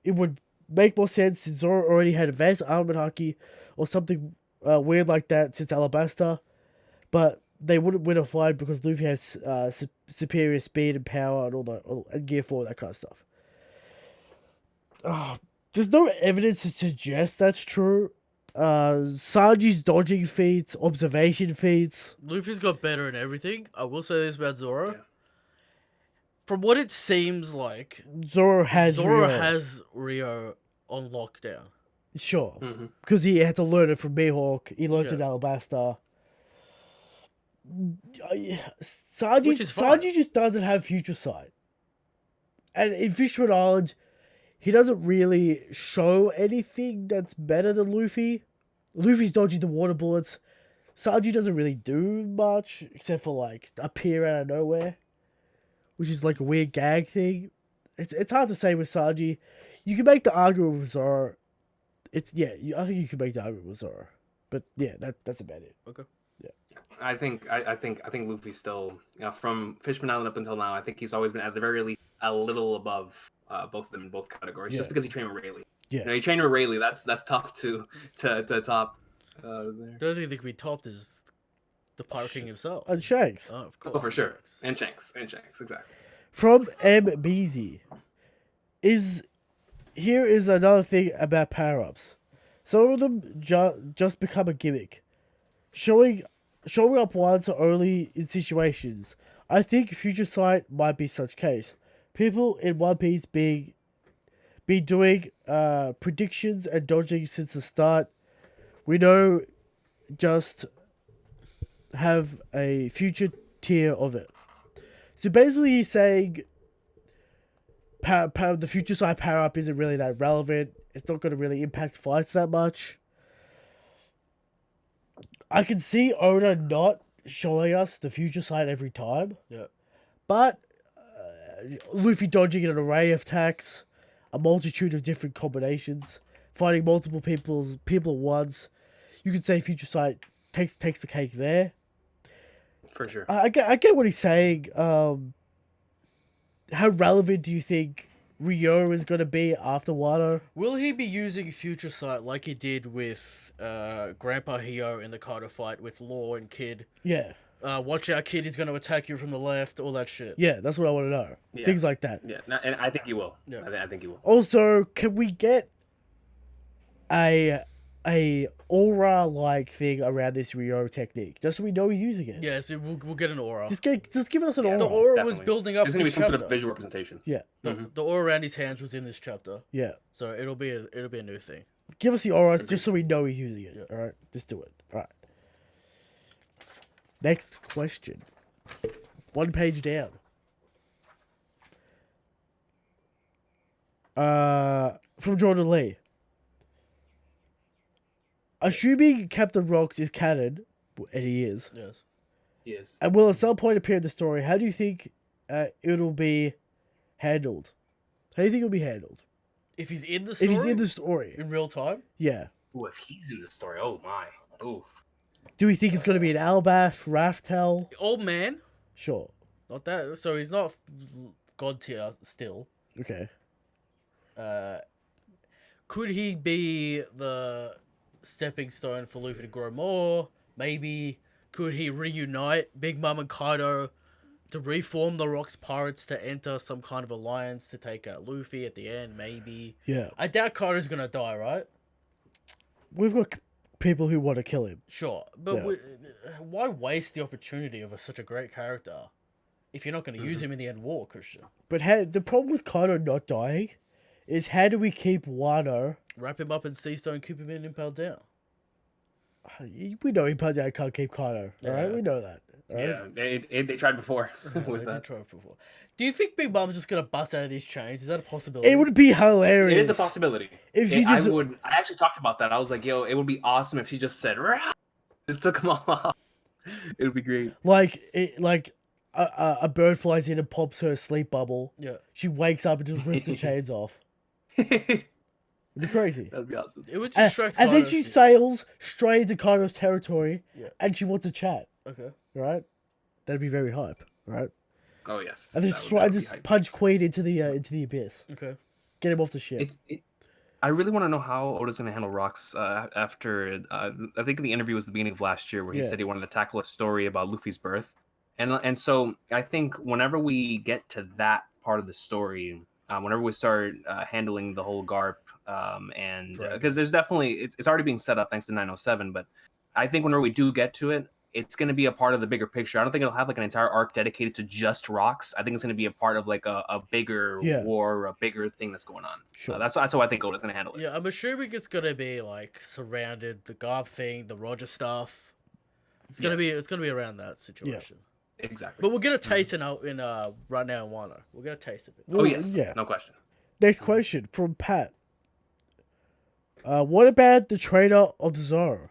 S2: it would make more sense since Zoro already had advanced armament Haki or something weird like that since Alabasta, but they wouldn't win a fight because Luffy has superior speed and power and gear 4, that kind of stuff. There's no evidence to suggest that's true. Sanji's dodging feats, observation feats.
S1: Luffy's got better in everything. I will say this about Zoro.
S3: Yeah.
S1: From what it seems like,
S2: Zoro has
S1: Rio on lockdown.
S2: Sure. Because he had to learn it from Mihawk. He learned it in Alabasta. Sanji just doesn't have future sight. And in Fishman Island, he doesn't really show anything that's better than Luffy. Luffy's dodging the water bullets. Sanji doesn't really do much, except for, like, appear out of nowhere, which is, like, a weird gag thing. It's hard to say with Sanji. You can make the argument with Zoro. I think you can make the argument with Zoro. But, yeah, that's about it.
S1: Okay.
S2: Yeah.
S3: I think Luffy's still, from Fishman Island up until now, I think he's always been at the very least a little above both of them in both categories, just because he trained with Rayleigh.
S2: Yeah.
S3: You train with Rayleigh, that's tough to top. There.
S1: The only thing that can be topped is the Pirate King himself.
S2: And Shanks.
S1: Oh, of course.
S3: Oh, for sure. And Shanks, exactly.
S2: From MBZ. Here is another thing about power-ups. Some of them just become a gimmick. Showing up once only in situations. I think Future Sight might be such case. People in One Piece be doing predictions and dodging since the start. We know just have a future tier of it. So basically he's saying the Future Sight power-up isn't really that relevant. It's not going to really impact fights that much. I can see Oda not showing us the Future Sight every time.
S1: Yeah.
S2: But Luffy dodging an array of attacks, a multitude of different combinations, fighting multiple people at once. You could say Future Sight takes the cake there.
S3: For sure.
S2: I get what he's saying. How relevant do you think Rio is going to be after WANO?
S1: Will he be using Future Sight like he did with Grandpa Hio in the Kaido fight with Law and Kid?
S2: Yeah.
S1: Watch out, Kid, he's going to attack you from the left, all that shit.
S2: Yeah, that's what I want to know.
S3: Yeah.
S2: Things like that.
S3: Yeah, and I think he will.
S1: Yeah.
S3: I think he will.
S2: Also, can we get a aura-like thing around this Rio technique, just so we know he's using it?
S1: Yeah, so we'll get an aura.
S2: Just give us an aura.
S1: The aura
S3: Definitely.
S1: was building up
S3: There's gonna be
S1: this
S3: some
S1: chapter.
S3: sort of visual representation.
S2: Yeah,
S1: The aura around his hands was in this chapter,
S2: yeah.
S1: so it'll be a new thing.
S2: Give us the aura just so we know he's using it.
S1: Yeah.
S2: All right, just do it. All right. Next question. One page down. From Jordan Lee. Assuming Captain Rocks is canon, and he is,
S1: Yes.
S3: Yes.
S2: and will at some point appear in the story, how do you think it'll be handled? How do you think it'll be handled?
S1: If he's in the story?
S2: If he's in the story.
S1: in real time?
S2: Yeah.
S3: Ooh, if he's in the story, oh my. Ooh.
S2: Do we think it's going to be an Albath, Raftel?
S1: Old man?
S2: Sure.
S1: Not that. So he's not God tier still.
S2: Okay.
S1: Could he be the stepping stone for Luffy to grow more? Maybe. Could he reunite Big Mom and Kaido to reform the Rocks Pirates to enter some kind of alliance to take out Luffy at the end? Maybe.
S2: Yeah.
S1: I doubt Kaido's gonna die, right?
S2: We've got people who want to kill him.
S1: Sure, but
S2: Yeah.
S1: why waste the opportunity of such a great character if you're not going to use him in the end war, Christian?
S2: But the problem with Kaido not dying is how do we keep Wano?
S1: Wrap him up in sea stone, keep him in impaled down.
S2: We know Impel Down can't keep Kaido. Alright,
S1: Yeah.
S2: we know that. Right?
S3: Yeah, they tried before
S1: They
S3: with
S1: did
S3: that.
S1: try it before. Do you think Big Mom's just gonna bust out of these chains? Is that a possibility?
S2: It would be hilarious.
S3: It is a possibility.
S2: If she just,
S3: I actually talked about that. I was like, yo, it would be awesome if she just said, "Rah!" Just took them all off. It would be great.
S2: like, a bird flies in and pops her sleep bubble.
S1: Yeah.
S2: She wakes up and just rips the chains off. It'd be crazy.
S3: That'd be awesome.
S1: It would
S2: And,
S1: distract
S2: and then
S1: Kaido's
S2: she
S1: shit.
S2: sails straight into Kaido's territory,
S1: Yeah.
S2: and she wants to chat.
S1: Okay.
S2: Right? That'd be very hype. Right?
S3: Oh yes.
S2: And
S3: That would be
S2: just
S3: hype.
S2: punch Queen into the abyss.
S1: Okay.
S2: Get him off the ship.
S3: I really want to know how Oda's going to handle Rocks after. I think the interview was the beginning of last year where he
S2: Yeah.
S3: said he wanted to tackle a story about Luffy's birth, and so I think whenever we get to that part of the story, whenever we start handling the whole Garp, and
S1: Right.
S3: because there's definitely it's already being set up thanks to 907, but I think whenever we do get to it, it's going to be a part of the bigger picture. I don't think it'll have like an entire arc dedicated to just Rocks. I think it's going to be a part of like a bigger
S2: Yeah.
S3: war, a bigger thing that's going on.
S2: Sure.
S3: That's how I think Oda's going to handle it.
S1: Yeah, I'm assuming it's gonna be like surrounded the Garb thing, the Roger stuff. It's gonna
S3: Yes.
S1: be around that situation.
S3: Exactly.
S1: But we'll get a taste in right now in Wano. We'll get a taste of it.
S3: Oh yes,
S2: Yeah.
S3: no question.
S2: Next question from Pat. What about the trader of Zoro?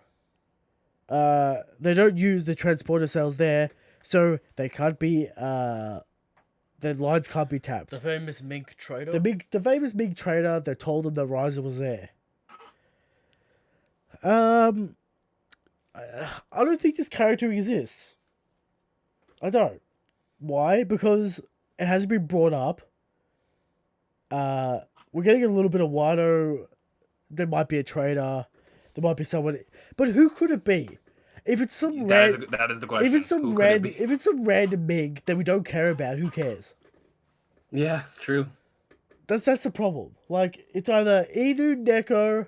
S2: They don't use the transporter cells there, so they can't be. Their lines can't be tapped.
S1: The famous mink trader.
S2: The famous big trader that told them the Riser was there. I don't think this character exists. I don't. Why? Because it hasn't been brought up. We're getting a little bit of Wano. There might be a trader. There might be someone, but who could it be? If it's some
S3: That is the question.
S2: if it's some
S3: Who could it
S2: random,
S3: be?
S2: if it's some random Mig that we don't care about, who cares?
S3: Yeah, true.
S2: That's the problem. Like, it's either Inu, Neko,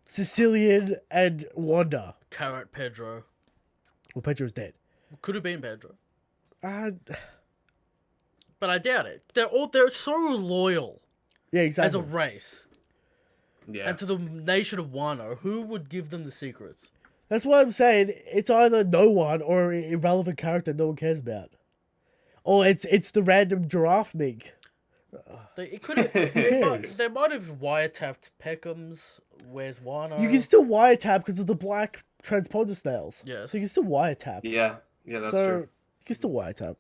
S2: Sicilian, and Wanda.
S1: Carrot Pedro.
S2: Well, Pedro's dead.
S1: Could have been Pedro.
S2: But
S1: I doubt it. They're so loyal
S2: yeah,
S1: as
S2: exactly.
S1: a race.
S3: Yeah.
S1: And to the nation of Wano, who would give them the secrets?
S2: That's why I'm saying it's either no one or an irrelevant character no one cares about. Or it's the random giraffe Mig.
S1: They could have. They might have wiretapped Peckham's. Where's Wano?
S2: You can still wiretap because of the black transponder snails.
S1: Yes.
S2: So you can still wiretap.
S3: Yeah, that's
S2: so
S3: true.
S2: you can still wiretap.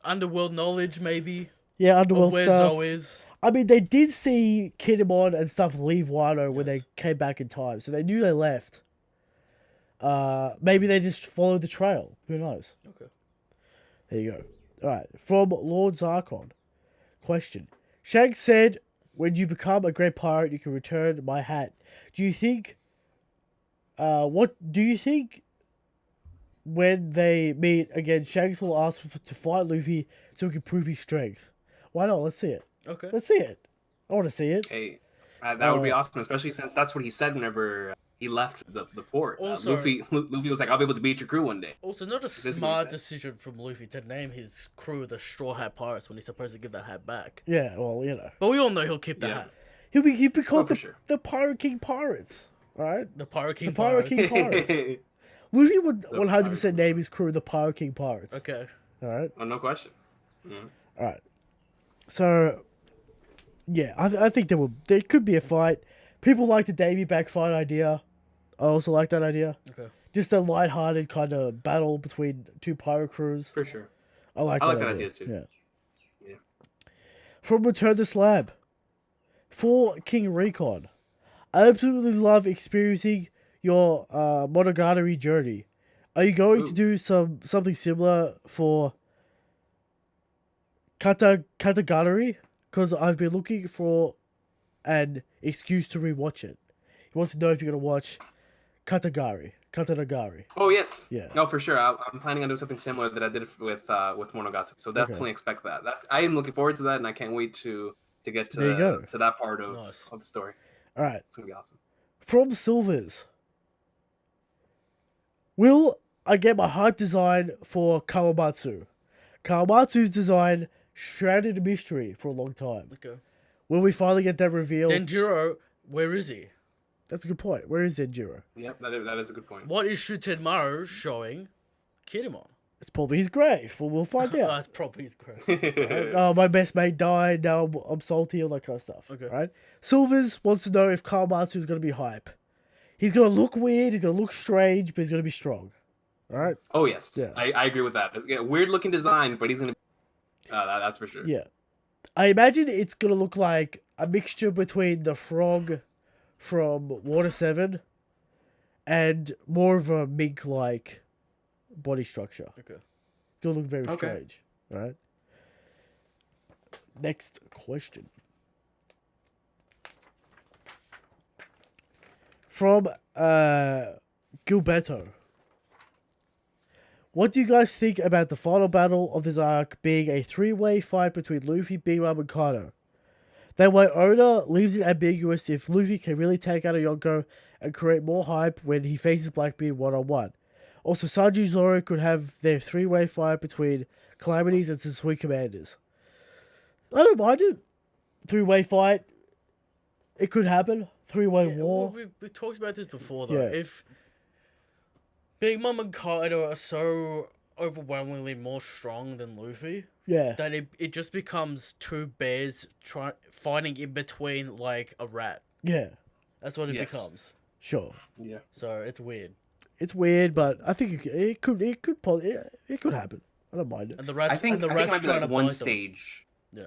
S1: Underworld knowledge, maybe.
S2: Yeah,
S1: Of
S2: underworld
S1: where
S2: stuff.
S1: Zoe is.
S2: I mean, they did see Kinemon and stuff leave Wano when they came back in time, so they knew they left. Maybe they just followed the trail. Who knows?
S1: Okay.
S2: There you go. All right, from Lord Zarkon. Question: Shanks said, "When you become a great pirate, you can return my hat." Do you think? What do you think? When they meet again, Shanks will ask to fight Luffy so he can prove his strength. Why not? Let's see it.
S1: Okay.
S2: Let's see it. I want to see it.
S3: Hey, that would be awesome, especially since that's what he said whenever he left the port.
S1: Also-
S3: Luffy was like, "I'll be able to beat your crew one day."
S1: Also, not a
S3: is what he
S1: smart
S3: said.
S1: decision from Luffy to name his crew the Straw Hat Pirates when he's supposed to give that hat back.
S2: Yeah, well, you know,
S1: But we all know he'll keep the
S3: Yeah.
S1: hat.
S2: he'll be called
S3: for
S2: the,
S3: sure.
S2: the Pirate King Pirates. All right,
S1: The Pirate King
S2: the Pirate
S1: Pirates.
S2: King Pirates. Luffy would
S3: The
S2: 100%
S3: Pirate
S2: name his crew the Pirate King Pirates.
S1: Okay.
S2: All right,
S3: Oh, no question. Mhm.
S2: all right. So, yeah, I think there could be a fight. People like the Davy back fight idea. I also like that idea.
S1: Okay.
S2: Just a light-hearted kind of battle between two pirate crews.
S3: For sure.
S2: I like
S3: I
S2: that
S3: like that
S2: idea
S3: idea too.
S2: Yeah.
S3: Yeah.
S2: From Return to Slab. For King Recon. I absolutely love experiencing your Monogatari journey. Are you going to do something similar for Katagatari? Because I've been looking for an excuse to rewatch it. He wants to know if you're going to watch Katanagari.
S3: Oh yes.
S2: Yeah.
S3: No, for sure. I'm planning on doing something similar that I did with Monogatari. So definitely expect that. I am looking forward to that, and I can't wait to get
S2: There you go.
S3: to that part of
S1: Nice.
S3: the story.
S2: All right.
S3: It's gonna be awesome.
S2: From Silvers. Will I get my hype design for Kawamatsu? Kawamatsu's design shrouded in mystery for a long time.
S1: Okay.
S2: Will we finally get that reveal?
S1: Denjiro, where is he?
S2: That's a good point. Where is Denjiro?
S3: Yep, that is a good point.
S1: What is Shutenmaru showing Kinemon?
S2: It's probably his grave. Well, we'll find out.
S1: That's probably his grave.
S2: Right? Oh, my best mate died. Now I'm salty. All that kind of stuff.
S1: Okay.
S2: Right? Silvers wants to know if Kawamatsu is going to be hype. He's going to look weird. He's going to look strange, but he's going to be strong. All right?
S3: Oh, yes.
S2: Yeah.
S3: I agree with that. It's a weird looking design, but he's going to... that's for sure.
S2: Yeah. I imagine it's going to look like a mixture between the frog from Water 7 and more of a mink-like body structure.
S1: Okay.
S2: It's going to look very
S3: Okay.
S2: strange. Right? Next question. From Gilberto. What do you guys think about the final battle of this arc being a three-way fight between Luffy, Big Mom, and Kaido? That way Oda leaves it ambiguous if Luffy can really take out a Yonko and create more hype when he faces Blackbeard one-on-one. Also, Sanji and Zoro could have their three-way fight between Calamities and Sensui Commanders. I don't mind it. Three-way fight. It could happen. Three-way war.
S1: Well, we've talked about this before, though.
S2: Yeah.
S1: If Big Mom and Kaido are so overwhelmingly more strong than Luffy,
S2: Yeah.
S1: that it just becomes two bears fighting in between like a rat.
S2: Yeah.
S1: That's what it
S3: Yes.
S1: becomes.
S2: Sure.
S3: Yeah.
S1: So it's weird.
S2: It's weird, but I think it could happen. I don't mind it.
S1: And the rats,
S3: I think
S1: and the
S3: it might
S1: rats
S3: be
S1: trying
S3: like
S1: to
S3: one
S1: bite them.
S3: stage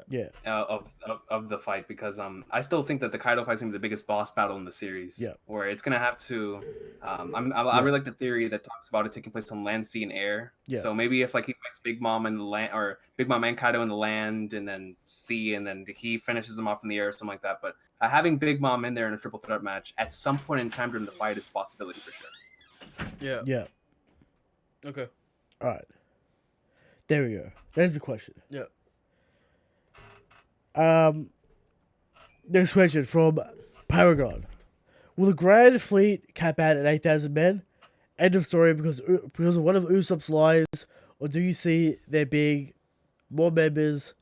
S2: Yeah.
S3: of the fight, because I still think that the Kaido fight's gonna be the biggest boss battle in the series.
S2: Yeah.
S3: Where it's gonna have to I really like the theory that talks about it taking place on land, sea, and air.
S2: Yeah.
S3: So maybe if like he fights Big Mom in the land, or Big Mom and Kaido in the land, and then sea, and then he finishes them off in the air or something like that. But having Big Mom in there in a triple threat match at some point in time during the fight is a possibility for sure.
S1: Yeah.
S2: Yeah.
S1: Okay.
S2: All right. There we go. There's the question.
S1: Yeah.
S2: Next question from Paragon. Will the Grand Fleet cap out at 8,000 men? End of story because of one of Usopp's lies, or do you see there being more members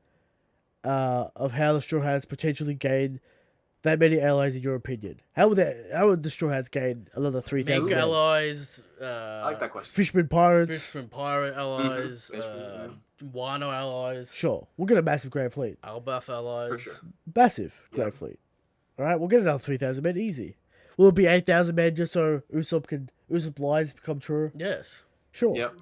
S2: of how the Straw Hats potentially gain that many allies in your opinion? How would the Straw Hats gain another 3,000
S1: Mink
S2: men?
S1: allies,
S3: I like that question.
S2: Fishermen pirates.
S1: Fishman pirate allies,
S3: Fishman,
S1: Wano allies,
S2: Sure, we'll get a massive Grand Fleet.
S1: Albath allies.
S3: For sure.
S2: Massive Grand Fleet. All right, we'll get another 3,000 men easy. Will it be 8,000 men just so Usopp's lies become true?
S1: Yes.
S2: Sure.
S3: Yep.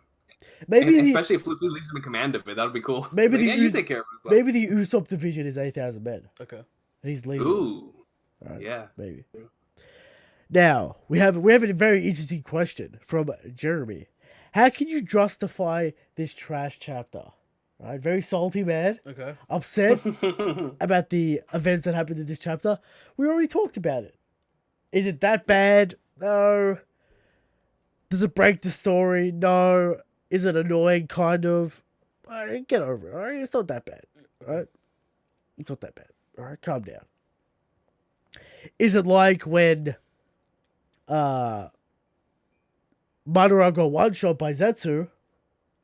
S2: Maybe
S3: And
S2: the,
S3: especially if Luffy leaves him in command of it, that would be cool.
S2: Maybe
S3: Like,
S2: the
S3: you
S2: Us-
S3: take care of it.
S2: maybe the Usopp division is 8,000 men,
S1: Okay.
S2: and he's leading.
S3: Ooh.
S2: Right.
S3: Yeah.
S2: Maybe. Now we have a very interesting question from Jeremy. How can you justify this trash chapter? Right, very salty man,
S1: Okay.
S2: upset about the events that happened in this chapter. We already talked about it. Is it that bad? No. Does it break the story? No. Is it annoying? Kind of. Get over it. All right, it's not that bad. All right, it's not that bad. All right, calm down. Is it like when Madara got one shot by Zetsu?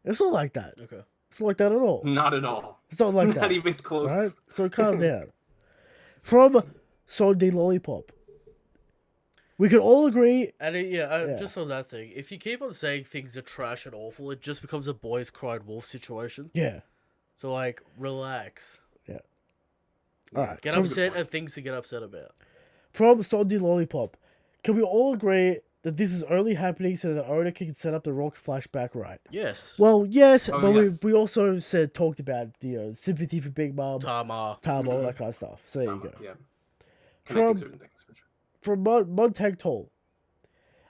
S2: It's not like that.
S1: Okay.
S2: It's not like that at all.
S3: Not at all.
S2: It's not like
S3: Not
S2: that.
S3: even close.
S2: All right, so calm down. From Sunday Lollipop. We can all agree.
S1: And
S2: Yeah.
S1: just on that thing, if you keep on saying things are trash and awful, it just becomes a boys cried wolf situation.
S2: Yeah.
S1: So like, relax.
S2: All right.
S1: Get
S2: From,
S1: upset at things to get upset about.
S2: from Sunday Lollipop. Can we all agree that this is only happening so that Oda can set up the Rocks flashback right?
S1: Yes.
S2: Well, yes,
S3: Oh,
S2: but
S3: yes.
S2: we also talked about sympathy for Big Mom,
S1: Tama.
S2: all that kind of stuff. So there you go.
S3: Yeah.
S2: From-
S3: Connecting certain things for sure.
S2: From Montag Toll.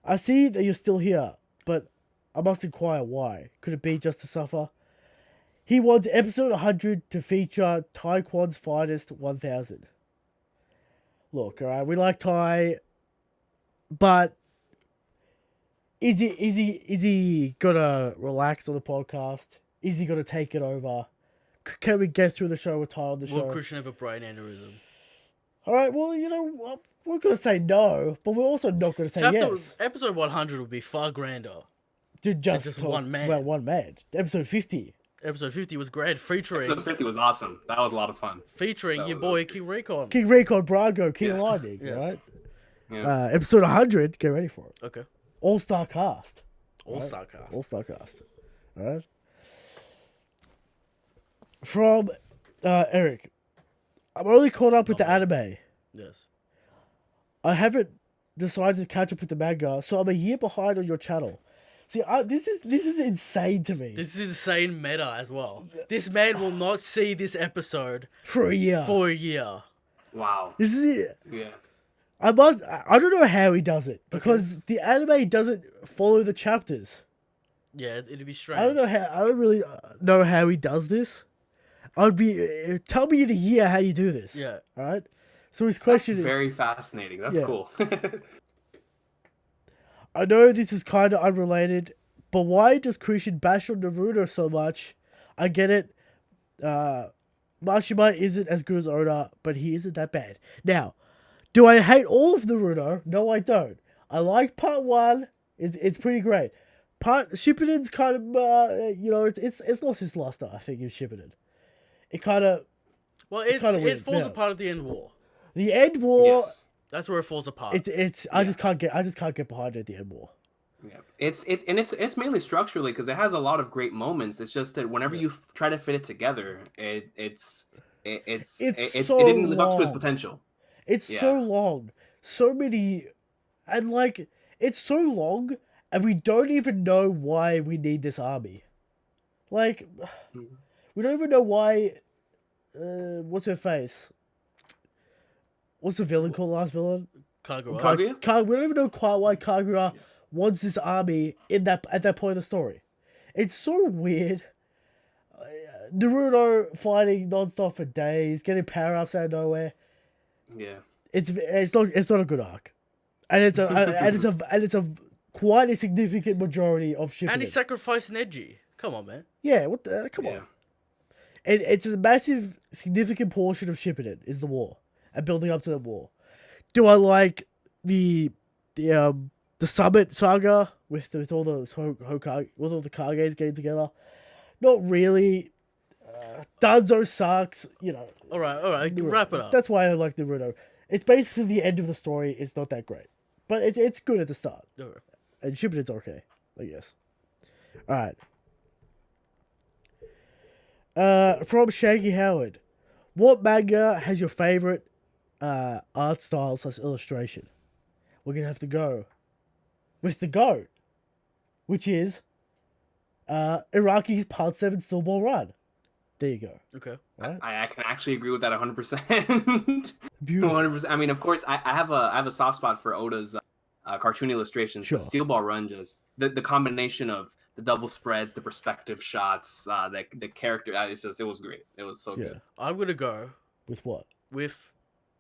S2: I see that you're still here, but I must inquire why. Could it be just to suffer? He wants episode 100 to feature Taekwon's finest 1000. Look, alright, we like Tai, but is he gonna relax on the podcast? Is he gonna take it over? Can we get through the show with Tai on the show?
S1: Will Christian have a brain aneurysm?
S2: Alright, well, we're gonna say no, but we're also not gonna say yes.
S1: Episode 100 would be far grander.
S2: To just,
S1: just
S2: talk
S1: one man.
S2: about one man. Episode 50.
S1: Episode 50 was great, featuring
S3: Episode 50 was awesome. That was a lot of fun.
S1: your
S3: was
S1: boy King Recon.
S2: King Recon, Brago, King
S3: Yeah.
S2: Lightning,
S1: Yes.
S2: right?
S3: Yeah.
S2: Episode 100, get ready for it.
S1: Okay.
S2: All-star cast.
S1: All-star cast.
S2: All-star cast. Alright? From Eric. I'm only caught up with the
S1: Oh.
S2: anime.
S1: Yes.
S2: I haven't decided to catch up with the manga, so I'm a year behind on your channel. See, this is insane to me.
S1: This is insane meta as well. This man will not see this episode
S2: For a year.
S1: for a year.
S3: Wow.
S2: This is it.
S3: Yeah.
S2: I don't know how he does it because the anime doesn't follow the chapters.
S1: Yeah, it'd be strange.
S2: I don't really know how he does this. I'd be tell me in a year how you do this.
S1: Yeah.
S2: All right. So his
S3: That's
S2: question is,
S3: very fascinating. That's
S2: Yeah.
S3: cool.
S2: I know this is kind of unrelated, but why does Christian bash on Naruto so much? I get it. Mashima isn't as good as Oda, but he isn't that bad. Now, do I hate all of Naruto? No, I don't. I like part 1. It's pretty great. Part Shippuden's kind of it's lost its luster. I think in Shippuden. It kind of
S1: Well,
S2: kinda
S1: it
S2: weird,
S1: falls
S2: yeah.
S1: apart at the end war.
S2: the end war.
S3: Yes.
S1: That's where it falls apart.
S2: It's I just can't get behind it at the end war.
S3: Yeah. It's mainly structurally because it has a lot of great moments. It's just that whenever you try to fit it together, it
S2: so
S3: didn't live up to its
S2: long.
S3: potential.
S2: It's so long, so many, and like it's so long, and we don't even know why we need this army. Like, we don't even know why. What's her face? What's the villain called? Last villain?
S1: Kagura.
S3: Kaguya?
S2: We don't even know quite why Kagura wants this army at that point of the story. It's so weird. Naruto fighting non-stop for days, getting power-ups out of nowhere.
S3: Yeah.
S2: It's not a good arc, and it's a quite a significant majority of Shippuden.
S1: And he sacrificed Neji. Come on, man.
S2: Yeah, what the come on. It's a massive, significant portion of Shippuden is the war and building up to the war. Do I like the Summit saga with all the Hokage, with all the Kages getting together? Not really. Danzo sucks,
S1: All right. Wrap it up.
S2: That's why I like Naruto. It's basically the end of the story. It's not that great, but it's good at the start.
S1: All right.
S2: And Shippuden's okay, I guess. All right. From Shaggy Howard, what manga has your favorite art style / illustration? We're gonna have to go with the GOAT, which is Iraqi's Part 7 Stillball Run. There you go.
S1: Okay.
S2: Right?
S3: I can actually agree with that 100%.
S2: Beautiful.
S3: 100%. I mean, of course, I have a soft spot for Oda's cartoon illustrations.
S2: Sure.
S3: The Steel Ball Run, just the combination of the double spreads, the perspective shots, the character. It was great. It was so good.
S1: I'm gonna go
S2: With what?
S1: with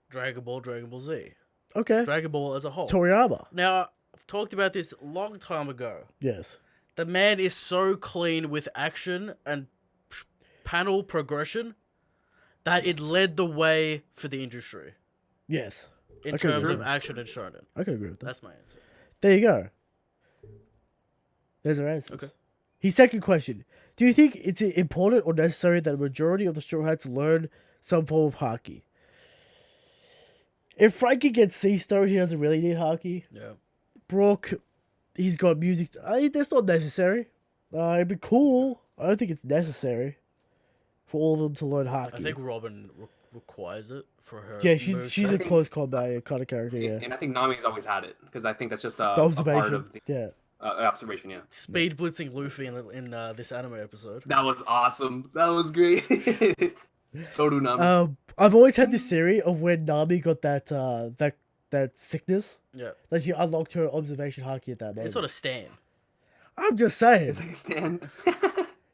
S1: Dragon Ball Z.
S2: Okay.
S1: Dragon Ball as a whole.
S2: Toriyama.
S1: Now, I've talked about this a long time ago.
S2: Yes.
S1: The man is so clean with action and panel progression that it led the way for the industry
S2: Yes.
S1: in
S2: I can
S1: terms
S2: agree.
S1: of action and shonen.
S2: I can agree with that.
S1: That's my answer.
S2: There you go. There's our answers.
S1: Okay.
S2: His second question. Do you think it's important or necessary that a majority of the Straw Hats learn some form of Haki? If Frankie gets Sea Stone, he doesn't really need Haki.
S1: Yeah.
S2: Brock, he's got music. That's not necessary. It'd be cool. I don't think it's necessary for all of them to learn Haki.
S1: I think Robin requires it for her.
S2: Yeah,
S1: moveset.
S2: she's a close combat kind of character. Yeah.
S3: And I think Nami's always had it because I think that's just
S2: The
S3: a
S2: observation.
S3: part of the
S2: Yeah.
S3: observation. Yeah.
S1: Speed blitzing Luffy in this anime episode.
S3: That was awesome. That was great. So do Nami.
S2: I've always had this theory of when Nami got that sickness,
S1: Yeah.
S2: that she unlocked her observation Haki at that moment.
S1: It's not a stand.
S2: I'm just saying.
S3: It's like a stand.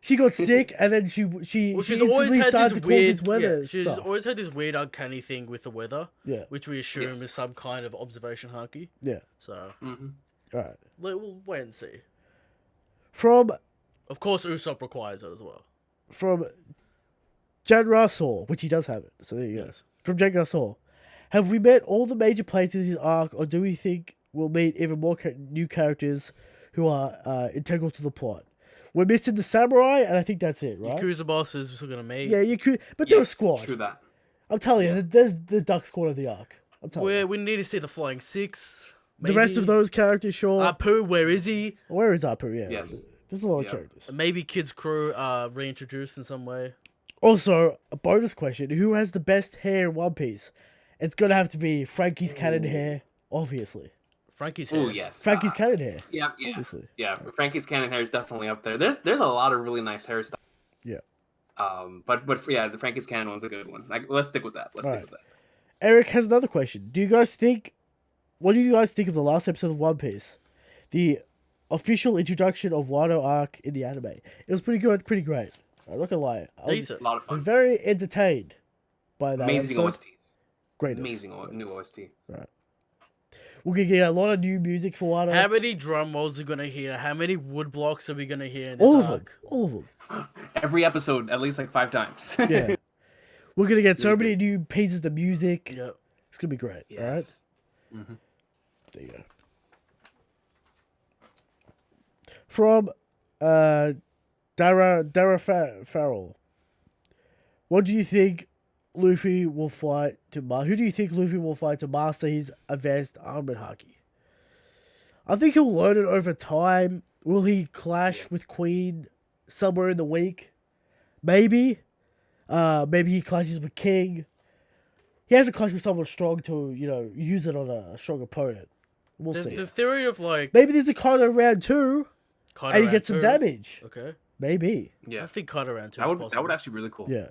S2: She got sick, and then she
S1: Well,
S2: she
S1: she's always
S2: instantly
S1: had
S2: started
S1: this
S2: to call
S1: weird
S2: this weather
S1: yeah, she's
S2: stuff.
S1: always had this weird uncanny thing with the weather,
S2: Yeah,
S1: which we assume
S3: Yes.
S1: is some kind of observation haki.
S2: yeah.
S1: So
S3: Mhm.
S2: All right.
S1: we'll wait and see.
S2: From
S1: Of course, Usopp requires it as well.
S2: Jan Russell, which he does have it. So there you go.
S1: Yes.
S2: From Jan Russell, have we met all the major players in his arc, or do we think we'll meet even more new characters who are integral to the plot? We're missing the samurai, and I think that's it, right?
S1: Yakuza boss is still gonna meet.
S2: Yeah, you could, but they're a
S3: Yes,
S2: squad.
S3: True that.
S2: I'm telling you, there's the Duck squad of the arc. I'm telling you.
S1: We need to see the Flying Six.
S2: The rest of those characters, sure.
S1: Apu, where is he?
S2: Where is Apu? Yeah.
S3: Yes.
S2: There's a lot of
S3: Yeah.
S2: characters.
S1: Maybe Kid's crew reintroduced in some way.
S2: Also, a bonus question: who has the best hair in One Piece? It's gonna have to be Frankie's canon hair, obviously.
S1: Frankie's
S3: Oh
S1: hair.
S3: yes.
S2: Frankie's canon hair,
S3: Yeah.
S2: obviously.
S3: Yeah. Frankie's canon hair is definitely up there. There's a lot of really nice hairstyles.
S2: Yeah.
S3: But yeah, the Frankie's canon one's a good one. Like, let's stick with that. Let's stick
S2: Alright.
S3: with that.
S2: Eric has another question. What do you guys think of the last episode of One Piece? The official introduction of Wano arc in the anime. It was pretty good, pretty great. I'm not gonna lie. I was
S1: Decent.
S3: A lot of fun.
S2: very entertained by that
S3: Amazing
S2: episode.
S3: OSTs.
S2: Greatness.
S3: Amazing new OST.
S2: We're gonna get a lot of new music for Wano.
S1: How many drum rolls are we gonna hear? How many wood blocks are we gonna hear in this
S2: All of them.
S1: arc?
S2: All of them.
S3: Every episode, at least like 5 times.
S2: Yeah. We're gonna get so
S3: Really
S2: many new pieces of music.
S1: Yep.
S2: It's gonna be great.
S3: Yes.
S2: Alright? There you go. From Farrell. What do you think Luffy will fight to who do you think Luffy will fight to master his advanced armored Haki? I think he'll learn it over time. Will he clash with Queen somewhere in the week? Maybe. Maybe he clashes with King. He hasn't clashed with someone strong to, use it on a strong opponent. We'll see.
S1: The theory of like
S2: Maybe there's a Kaido round 2
S1: Kaido
S2: and he
S1: round
S2: gets some
S1: 2.
S2: damage.
S1: Okay.
S2: Maybe.
S3: Yeah.
S1: I think Kaido round 2
S3: That
S1: is
S3: would
S1: possible.
S3: actually be really cool.
S2: Yeah.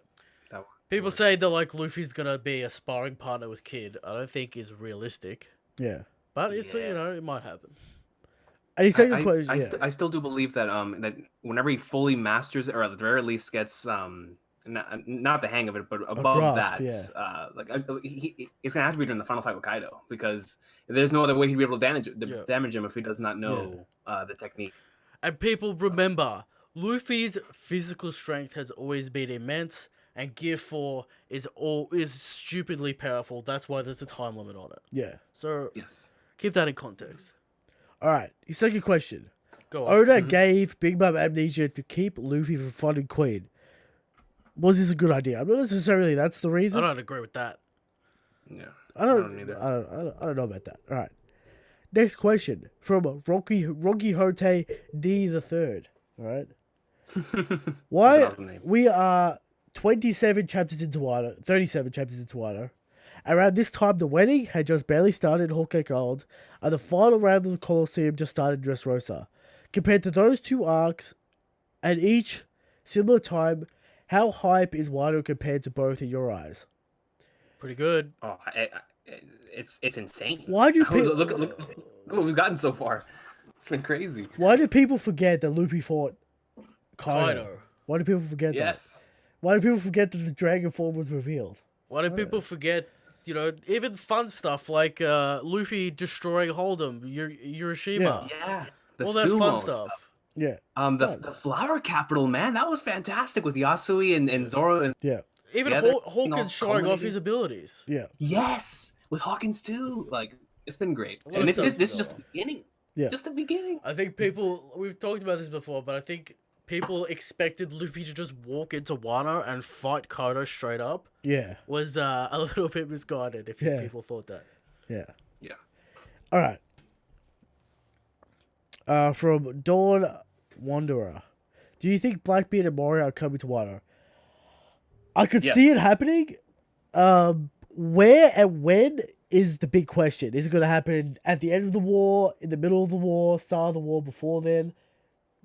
S1: People say that like Luffy's gonna be a sparring partner with Kid. I don't think is realistic,
S2: Yeah.
S1: but it's
S3: Yeah.
S1: it might happen.
S2: And he's taking question.
S3: I still do believe that that whenever he fully masters it, or at the very least gets not the hang of it, but above
S2: grasp,
S3: that, it's gonna have to be during the final fight with Kaido, because there's no other way he'd be able to damage him if he does not know the technique.
S1: And people remember, Luffy's physical strength has always been immense, and Gear 4 is stupidly powerful. That's why there's a time limit on it.
S2: Yeah.
S1: So
S3: Yes.
S1: keep that in context.
S2: All right. His second question.
S1: Go on.
S2: Oda gave Big Mom amnesia to keep Luffy from finding Queen. Was this a good idea? I'm not necessarily that's the
S1: I
S2: reason.
S1: don't agree with that.
S3: Yeah.
S2: I don't
S3: either.
S2: I don't know about that. All right. Next question from Rocky Hote D the Third. All right. Why
S3: That's an awesome name.
S2: we are 27 chapters into Wano, 37 chapters into Wano. Around this time, the wedding had just barely started in Hawkeye Gold, and the final round of the Colosseum just started in Dressrosa. Compared to those two arcs, and each similar time, how hype is Wano compared to both in your eyes?
S1: Pretty good.
S3: Oh, it's insane.
S2: Why do
S3: Oh,
S2: people
S3: look what we've gotten so far. It's been crazy.
S2: Why do people forget that Luffy fought Kaido?
S1: Kaido.
S2: Why do people forget that?
S3: Yes.
S2: Why do people forget that the dragon form was revealed?
S1: Why do people forget, even fun stuff like Luffy destroying Hold'em, Hiroshima,
S3: Yeah. The
S1: all that
S3: sumo
S1: fun
S3: stuff.
S1: stuff.
S2: Yeah.
S3: The flower capital, man, that was fantastic with Yasui and Zoro. And
S2: Yeah.
S1: Even
S3: Yeah, they're
S1: Hawkins
S3: all
S1: showing off
S3: culminating.
S1: his abilities.
S2: Yeah.
S3: yes, with Hawkins too. Like, it's been great.
S1: What
S3: And
S1: else
S3: this
S1: does
S3: is just the beginning.
S2: Yeah.
S3: Just the beginning.
S1: I think we've talked about this before, but I think people expected Luffy to just walk into Wano and fight Kaido straight up.
S2: Yeah.
S1: Was a little bit misguided if
S2: Yeah.
S1: people thought that.
S2: Yeah.
S3: Yeah.
S2: All right. From Dawn Wanderer. Do you think Blackbeard and Moria are coming to Wano? I could see
S3: Yes.
S2: it happening. Where and when is the big question. Is it going to happen at the end of the war, in the middle of the war, start of the war, before then?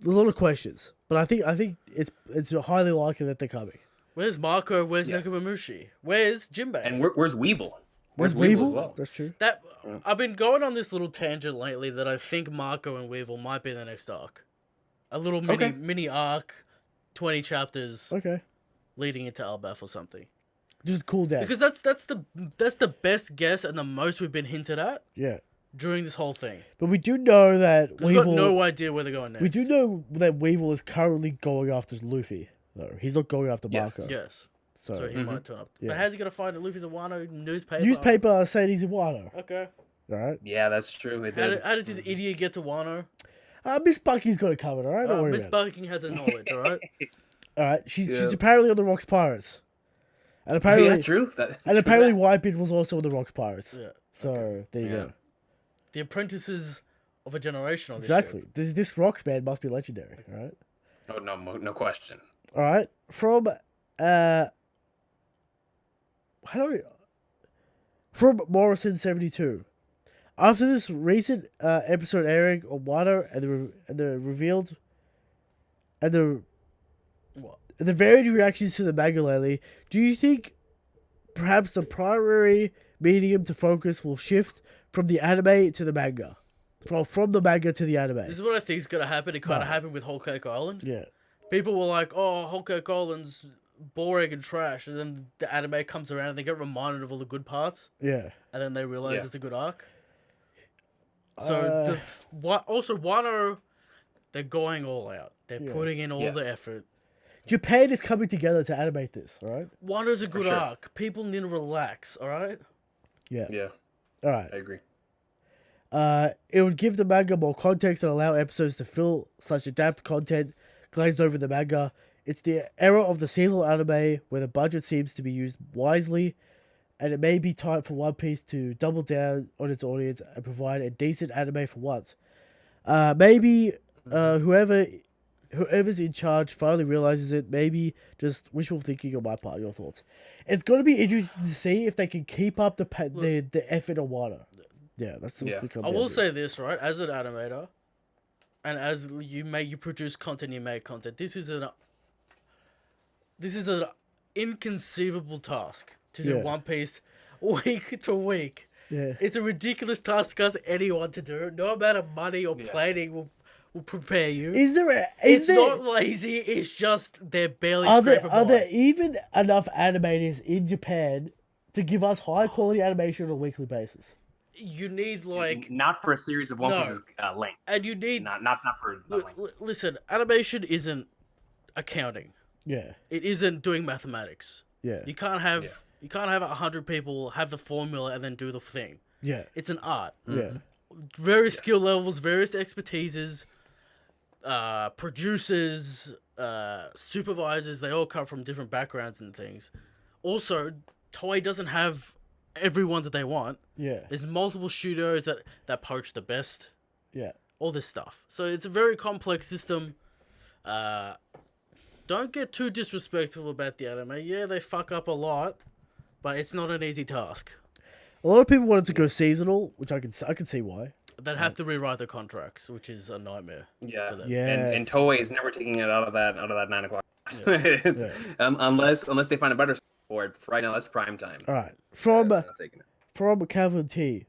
S2: A lot of questions. But I think it's highly likely that they're coming.
S1: Where's Marco? Where's
S3: Yes.
S1: Nekomamushi? Where's Jinbei?
S3: And where's Weevil?
S2: Where's
S3: Weevil
S2: Weevil?
S3: as well?
S2: That's true.
S1: That I've been going on this little tangent lately that I think Marco and Weevil might be the next arc. A little mini arc, 20 chapters
S2: Okay.
S1: leading into Elbaf or something.
S2: Just cool down.
S1: Because that's the best guess and the most we've been hinted at
S2: Yeah.
S1: during this whole thing.
S2: But we do know that
S1: We've
S2: Weevil...
S1: got no idea where they're going next.
S2: We do know that Weevil is currently going after Luffy, though. He's not going after
S3: Yes.
S2: Marco.
S1: Yes.
S2: So,
S1: So he might turn up.
S2: Yeah.
S1: But how's he gonna find it? Luffy's a Wano newspaper.
S2: newspaper saying he's in Wano.
S1: Okay.
S2: Alright?
S3: Yeah, that's true. They did.
S1: How does this idiot get to Wano?
S2: Miss Bucky's got it covered, alright? Don't worry
S1: Miss
S2: about it.
S1: Bucking has a knowledge, alright?
S2: Alright? She's
S3: Yeah.
S2: apparently on the Rocks Pirates. And apparently...
S3: Yeah, true.
S2: And apparently Whitebeard was also on the Rocks Pirates.
S1: Yeah.
S2: So, there you
S3: Yeah.
S2: go.
S1: The apprentices of a generation on this
S2: Exactly.
S1: ship.
S2: This Rocks man must be legendary, alright?
S3: Oh no question.
S2: Alright? From how do we... From Morrison72. After this recent episode airing on WANO and the revealed and the varied reactions to the manga lately, do you think perhaps the primary medium to focus will shift from the anime to the manga? From the manga to the anime.
S1: This is what I think is going to happen. It kind of happened with Whole Cake Island.
S2: Yeah.
S1: People were like, oh, Whole Cake Island's boring and trash. And then the anime comes around and they get reminded of all the good parts.
S2: Yeah.
S1: And then they realize it's a good arc. So, also, WANO, they're going all out. They're putting in all the effort.
S2: Japan is coming together to animate this, alright?
S1: WANO's a good arc. People need to relax, alright?
S2: Yeah.
S3: Yeah.
S2: Alright.
S3: I agree.
S2: It would give the manga more context and allow episodes to fill/adapt content glazed over the manga. It's the era of the seasonal anime where the budget seems to be used wisely, and it may be time for One Piece to double down on its audience and provide a decent anime for once. Maybe whoever's in charge finally realizes it. Maybe just wishful thinking on my part. Your thoughts? It's going to be interesting to see if they can keep up the effort on WANO. Yeah, that's what's to come.
S1: I will say this, right? As an animator, and as you produce content, you make content. This is an inconceivable task to do One Piece week to week.
S2: Yeah,
S1: it's a ridiculous task to ask anyone to do. No amount of money or planning will prepare you. It's not lazy. It's just they're barely scraping by.
S2: Are there even enough animators in Japan to give us high quality animation on a weekly basis?
S1: You need
S3: not for a series of One Piece's length,
S1: and you need
S3: not for length.
S1: Listen, animation isn't accounting.
S2: Yeah,
S1: it isn't doing mathematics.
S2: Yeah,
S1: you can't have 100 people have the formula and then do the thing.
S2: Yeah,
S1: it's an art.
S2: Yeah,
S1: various skill levels, various expertises, producers, supervisors. They all come from different backgrounds and things. Also, Toei doesn't have everyone that they want.
S2: Yeah.
S1: There's multiple studios that poach the best.
S2: Yeah.
S1: All this stuff. So it's a very complex system. Don't get too disrespectful about the anime. Yeah, they fuck up a lot, but it's not an easy task.
S2: A lot of people wanted to go seasonal, which I can see why.
S1: They'd have to rewrite their contracts, which is a nightmare.
S3: Yeah.
S1: For them.
S2: Yeah.
S3: And Toei is never taking it out of that 9 o'clock. Yeah. Unless they find a better for it. Right now, that's prime time.
S2: All right. From Calvin T.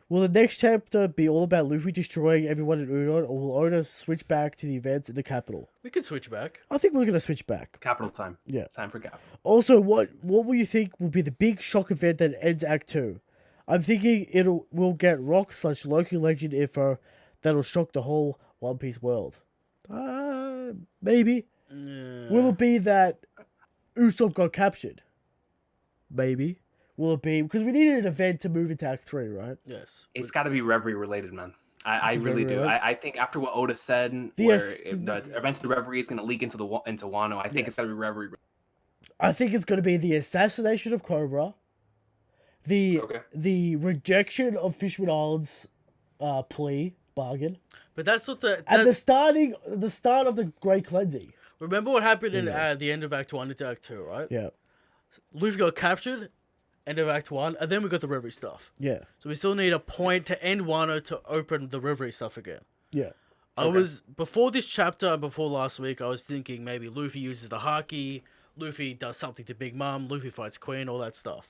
S2: Will the next chapter be all about Luffy destroying everyone in Udon, or will Oda switch back to the events in the capital?
S1: We could switch back.
S2: I think we're going to switch back.
S3: Capital time.
S2: Yeah.
S3: Time for capital.
S2: Also, what will you think will be the big shock event that ends Act 2? I'm thinking we'll get Rock/Loki Legend info that'll shock the whole One Piece world. Maybe. Will it be that Usopp got captured? Maybe. Will it be... Because we needed an event to move into Act 3, right?
S1: Yes.
S3: It's got to be Reverie related, man. I really do. I think after what Oda said, where the events of the Reverie is going to leak into Wano, I think it's got to be Reverie.
S2: I think it's going to be the assassination of Cobra, the rejection of Fishman Island's bargain.
S1: But that's what
S2: the start of the Great Cleansing.
S1: Remember what happened in the end of Act 1 into Act 2, right?
S2: Yeah. Luffy
S1: got captured, end of Act 1, and then we got the Reverie stuff.
S2: Yeah.
S1: So we still need a point to end Wano to open the Reverie stuff again.
S2: Yeah.
S1: Before this chapter and before last week, I was thinking maybe Luffy uses the Haki, Luffy does something to Big Mom, Luffy fights Queen, all that stuff.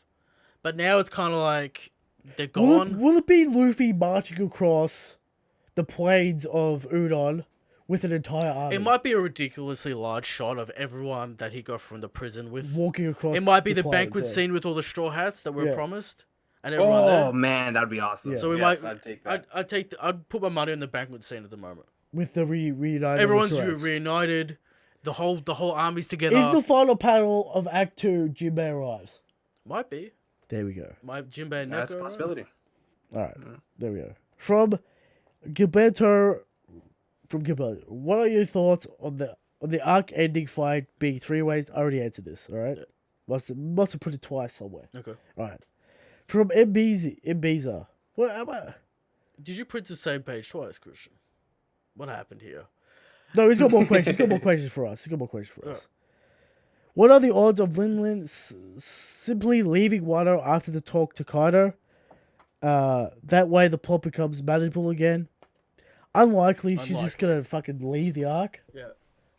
S1: But now it's kind of like they're gone.
S2: Will it be Luffy marching across the plains of Udon with an entire army?
S1: It might be a ridiculously large shot of everyone that he got from the prison with.
S2: Walking across.
S1: It might be the
S2: plains,
S1: banquet scene with all the straw hats that were promised. And
S3: everyone there. Man, that'd be awesome.
S1: Yeah. So I'd take that. I'd put my money on the banquet scene at the moment.
S2: With the reunited.
S1: Everyone's reunited. The whole army's together.
S2: Is the final panel of Act 2 Jinbei arrives?
S1: Might be.
S2: There we go.
S1: Jinbei and
S3: that's a possibility.
S2: All right. There we go. From Gilberto. What are your thoughts on the arc ending fight being 3 ways? I already answered this. All right. Yeah. Must have put it twice somewhere.
S1: Okay.
S2: All right. From Mbiza. What am I?
S1: Did you print the same page twice, Christian? What happened here?
S2: No, he's got more questions. He's got more questions for us. What are the odds of Lin simply leaving Wano after the talk to Kaido? That way the plot becomes manageable again. Unlikely. She's just gonna fucking leave the arc.
S1: Yeah.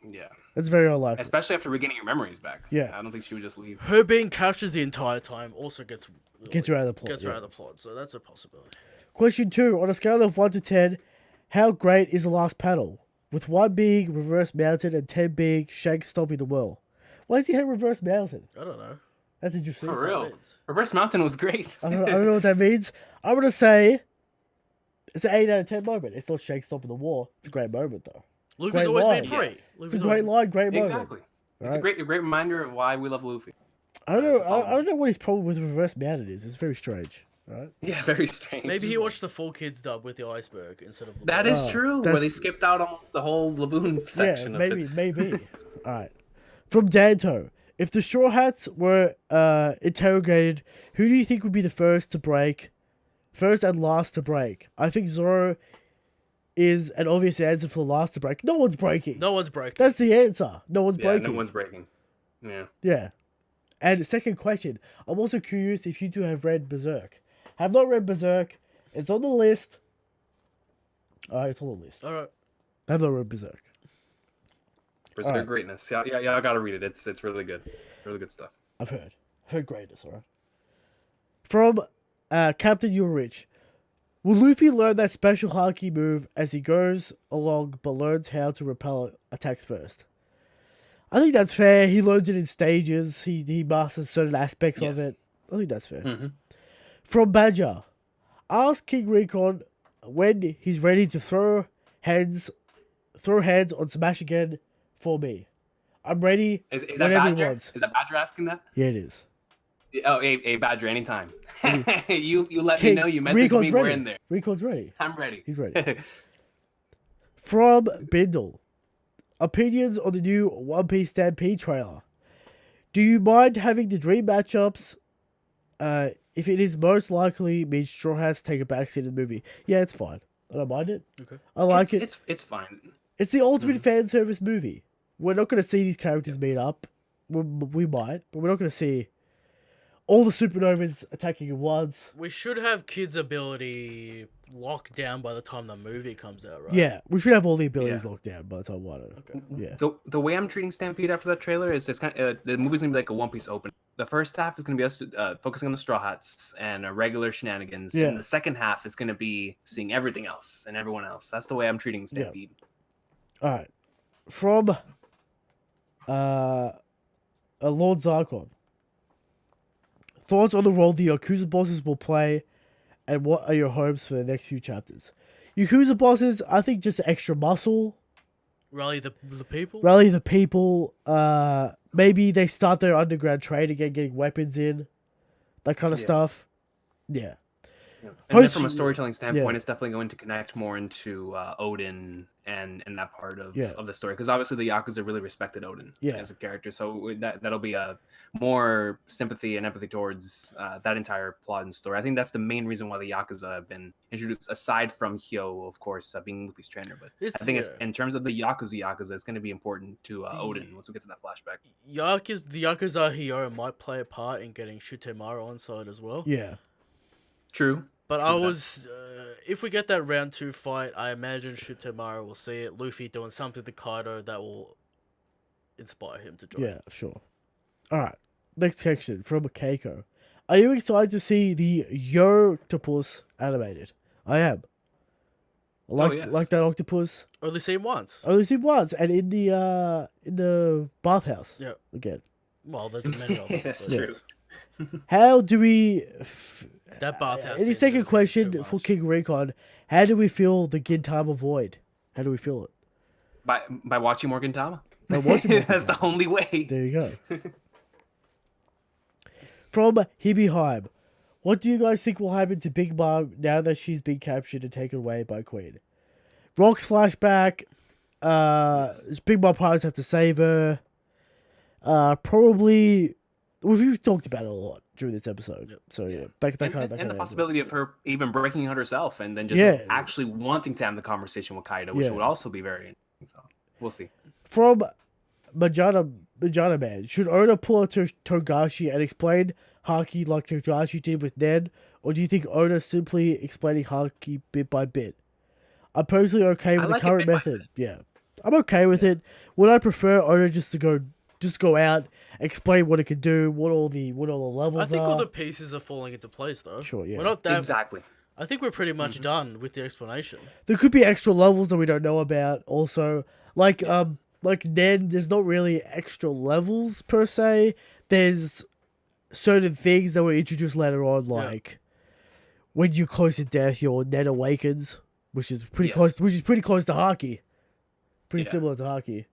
S3: Yeah.
S2: That's very unlikely.
S3: Especially after regaining your memories back.
S2: Yeah.
S3: I don't think she would just leave.
S1: Her being captured the entire time also gets
S2: her out of the plot.
S1: Gets her out of the plot, so that's a possibility.
S2: Question 2. On a scale of 1 to 10, how great is the last panel? With 1 being reverse mounted and 10 being Shanks stopping the world. Why is he have reverse mounted?
S1: I don't know.
S2: That's interesting.
S3: For real. Reverse Mountain was great.
S2: I don't know what that means. I'm going to say it's an 8 out of 10 moment. It's not Shanks stopping the war. It's a great moment, though.
S1: Luffy's
S2: great
S1: always
S2: line.
S1: been free.
S2: Yeah. It's a great line, great moment.
S3: Exactly. It's
S2: Right.
S3: a great reminder of why we love Luffy.
S2: I don't know. I don't know what his problem with reverse mounted is. It's very strange. Right?
S3: Yeah, very strange.
S1: Maybe he watched the full kids dub with the iceberg instead of.
S3: That is true. Where they skipped out almost the whole Laboon section.
S2: Yeah, maybe. All right. From Danto, if the Straw Hats were interrogated, who do you think would be the first and last to break? I think Zoro is an obvious answer for the last to break. No one's breaking.
S1: No one's breaking.
S2: That's the answer. No one's breaking.
S3: No one's breaking. Yeah.
S2: Yeah. And second question, I'm also curious if you two have read Berserk. I have not read Berserk. It's on the list. Alright, it's on the list.
S1: Alright.
S2: I have not read Berserk.
S3: Berserk greatness. Yeah, I gotta read it. It's really good. Really good stuff.
S2: I've heard greatness, alright. From Captain Ulrich. Will Luffy learn that special Haki move as he goes along but learns how to repel attacks first? I think that's fair. He learns it in stages. He masters certain aspects of it. I think that's fair.
S3: Mm-hmm.
S2: From Badger. Ask King Recon when he's ready to throw hands on Smash again for me. I'm ready.
S3: Is that Badger? Is that Badger asking that?
S2: Yeah, it is.
S3: Oh, hey Badger, anytime. you let me know. You message
S2: Recon's
S3: me.
S2: ready.
S3: We're in there.
S2: Recon's ready.
S3: I'm ready.
S2: He's ready. From Bindle. Opinions on the new One Piece Stampede trailer. Do you mind having the dream matchups? If it is most likely means Straw Hats take a backseat in the movie. Yeah, it's fine. I don't mind it.
S1: Okay.
S2: I like it.
S3: It's fine.
S2: It's the ultimate fan service movie. We're not going to see these characters meet up. We might, but we're not going to see all the supernovas attacking at once.
S1: We should have kids' ability locked down by the time the movie comes out, right?
S2: Yeah, we should have all the abilities locked down by the time WANO.
S1: Okay.
S2: Yeah.
S3: The way I'm treating Stampede after that trailer is it's kind of, the movie's gonna be like a One Piece open. The first half is gonna be us focusing on the Straw Hats and regular shenanigans.
S2: Yeah.
S3: And the second half is gonna be seeing everything else and everyone else. That's the way I'm treating Stampede.
S2: All right. From Lord Zarkon. Thoughts on the role the Yakuza bosses will play, and what are your hopes for the next few chapters? Yakuza bosses, I think just extra muscle.
S1: Rally the people?
S2: Rally the people. Maybe they start their underground trade again, getting weapons in. That kind of stuff. Yeah.
S3: And then from a storytelling standpoint, it's definitely going to connect more into Odin and that part of the story. Because obviously the Yakuza really respected Odin as a character. So that'll be a more sympathy and empathy towards that entire plot and story. I think that's the main reason why the Yakuza have been introduced, aside from Hyo, of course, being Luffy's trainer. But I think it's, in terms of the Yakuza, it's going to be important to Odin once we get to that flashback.
S1: The Yakuza Hyo might play a part in getting Shutemaru on side as well.
S2: Yeah.
S3: True.
S1: But I was, if we get that round 2 fight, I imagine Shutemaru will see it. Luffy doing something to Kaido that will inspire him to join.
S2: Yeah, sure. Alright, next section from Keiko. Are you excited to see the Yo-Octopus animated? I am. I like that octopus.
S1: Only seen once.
S2: Only seen once, and in the bathhouse.
S1: Yeah.
S2: Again.
S1: Well, there's many of them.
S3: That's true.
S2: How do we...
S1: That bathhouse.
S2: Any second question for King Recon. How do we feel the Gintama void? How do we feel it?
S3: By watching more Gintama.
S2: By watching more
S3: That's the only way.
S2: There you go. From Hibiheim. What do you guys think will happen to Big Mom now that she's been captured and taken away by Queen? Rock's flashback. Big Mom pirates have to save her. Probably... We've talked about it a lot during this episode. Yep. So, yeah.
S3: And the possibility of her even breaking out herself and then just actually wanting to have the conversation with Kaido, which would also be very interesting. So, we'll see.
S2: From Majana Man. Should Oda pull out Togashi and explain Haki like Togashi did with Nen, or do you think Oda simply explaining Haki bit by bit? I'm personally okay with the
S3: like it
S2: current
S3: bit by
S2: method. Yeah, I'm okay with it. Would I prefer Oda just to go out, explain what it could do, what all the levels
S1: I think
S2: are?
S1: all the pieces are falling into place, though.
S2: Sure, yeah.
S1: We're not that.
S3: Exactly.
S1: I think we're pretty much done with the explanation.
S2: There could be extra levels that we don't know about. Also, like Nen, there's not really extra levels per se. There's certain things that were introduced later on, like when you're close to death, your Nen awakens, which is pretty close. Which is pretty close to Haki. Pretty similar to Haki.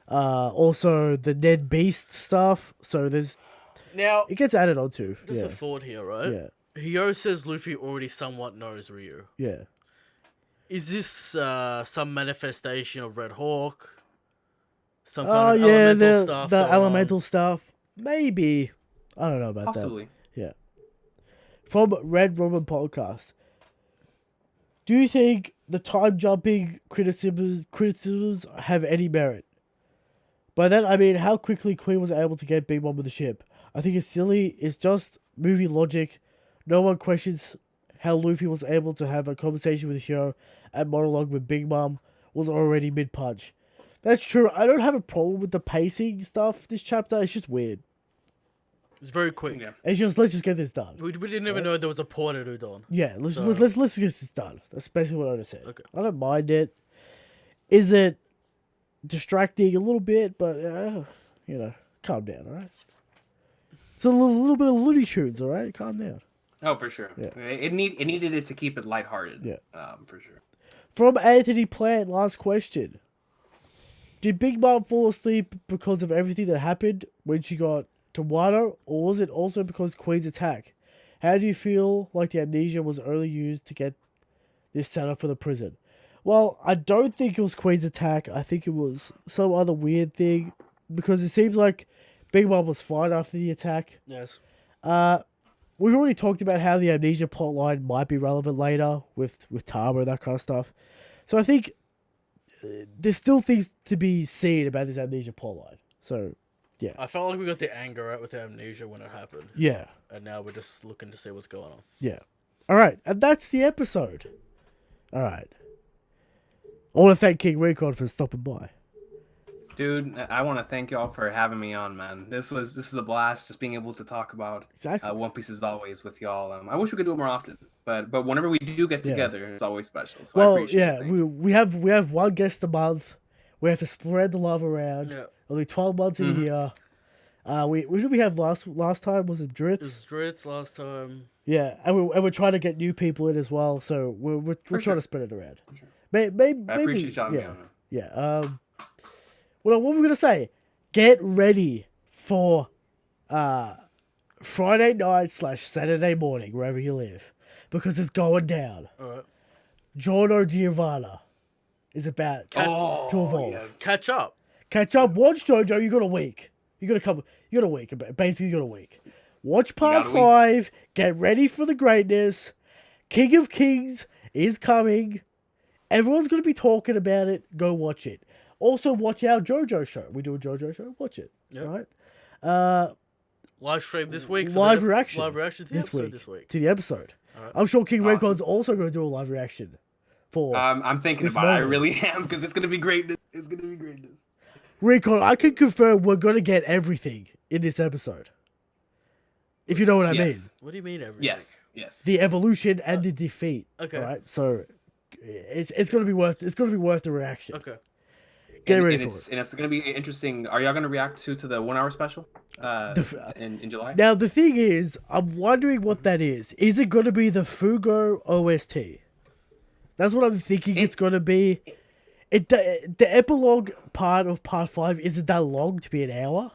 S2: Also the Nen Beast stuff. So
S1: Now,
S2: it gets added onto.
S1: just a thought here, right?
S2: Yeah.
S1: Hyo says Luffy already somewhat knows Ryu.
S2: Yeah.
S1: Is this some manifestation of Red Hawk? Some
S2: Oh
S1: kind of
S2: yeah,
S1: elemental stuff
S2: the
S1: going
S2: elemental
S1: on?
S2: stuff. Maybe. I don't know about
S3: Possibly.
S2: that. Yeah. From Red Robin Podcast. Do you think the time jumping criticisms have any merit? By that I mean how quickly Queen was able to get Big Mom with the ship. I think it's silly. It's just movie logic. No one questions how Luffy was able to have a conversation with Hyo and monologue with Big Mom was already mid-punch. That's true. I don't have a problem with the pacing stuff this chapter. It's just weird.
S1: It's very quick.
S3: Yeah.
S2: It's just, let's just get this done.
S1: We didn't even know there was a port at Udon.
S2: Yeah, let's
S1: So-
S2: let's get this done. That's basically what I would say.
S1: Okay.
S2: I don't mind it. Is it distracting a little bit? But calm down, all right. It's a little bit of Looney Tunes, all right. Calm down.
S3: Oh, for sure.
S2: Yeah.
S3: It needed it to keep it lighthearted.
S2: Yeah.
S3: For sure.
S2: From Anthony Plant, last question. Did Big Mom fall asleep because of everything that happened when she got to WANO, or was it also because Queen's attack? How do you feel like the amnesia was only used to get this set up for the prison? Well, I don't think it was Queen's attack. I think it was some other weird thing, because it seems like Big Mom was fine after the attack.
S1: Yes.
S2: We've already talked about how the amnesia plotline might be relevant later with Tama and that kind of stuff. So I think there's still things to be seen about this amnesia plotline. So, yeah.
S1: I felt like we got the anger out with the amnesia when it happened.
S2: Yeah.
S1: And now we're just looking to see what's going on.
S2: Yeah. All right. And that's the episode. All right. I want to thank King Recon for stopping by.
S3: Dude, I want to thank y'all for having me on, man. This was a blast, just being able to talk about
S2: Exactly.
S3: One Piece as always with y'all. I wish we could do it more often, but whenever we do get together, it's always special. So I
S2: Well,
S3: appreciate
S2: yeah,
S3: it. Thank you.
S2: we have one guest a month. We have to spread the love around.
S1: Yeah.
S2: Only 12 months in a year. Who did we have last time? Was it
S1: It
S2: Dritz?
S1: was Dritz last time.
S2: Yeah, and we're trying to get new people in as well. So we're trying
S3: sure.
S2: to spread it around.
S3: sure.
S2: Maybe,
S3: I appreciate y'all.
S2: yeah,
S3: man.
S2: yeah. What were we gonna say? Get ready for Friday night / Saturday morning, wherever you live, because it's going down.
S1: Alright.
S2: Giorno Giovanna is about to evolve.
S3: Yes.
S1: Catch up.
S2: Catch up. Watch JoJo. You got a week. You got a week. Basically, you got a week. Watch part
S3: got a week.
S2: 5. Get ready for the greatness. King of Kings is coming. Everyone's gonna be talking about it. Go watch it. Also, watch our JoJo show. We do a JoJo show. Watch it.
S1: Yep.
S2: Right.
S1: Live stream this week. For
S2: Live
S1: the
S2: reaction.
S1: Live reaction to the episode this week.
S2: To the episode.
S1: Alright.
S2: I'm sure King
S3: Awesome.
S2: Recon's also going to do a live reaction. For
S3: I'm thinking
S2: this
S3: about it. I
S2: moment.
S3: really am, because it's gonna be greatness. It's gonna be greatness.
S2: Recon, I can confirm we're going to get everything in this episode. If you know what I mean.
S3: Yes.
S1: What do you mean everything?
S3: Yes. Yes.
S2: The evolution and the defeat.
S1: Okay.
S2: Right? So it's gonna be worth the reaction.
S1: Okay.
S2: Get
S3: and,
S2: ready
S3: and
S2: for
S3: it's,
S2: it.
S3: And it's gonna be interesting. Are y'all gonna react to the 1 hour special? In July?
S2: Now the thing is, I'm wondering what that is. Is it gonna be the Fugo OST? That's what I'm thinking it's gonna be. The epilogue part of part 5 isn't that long to be an hour.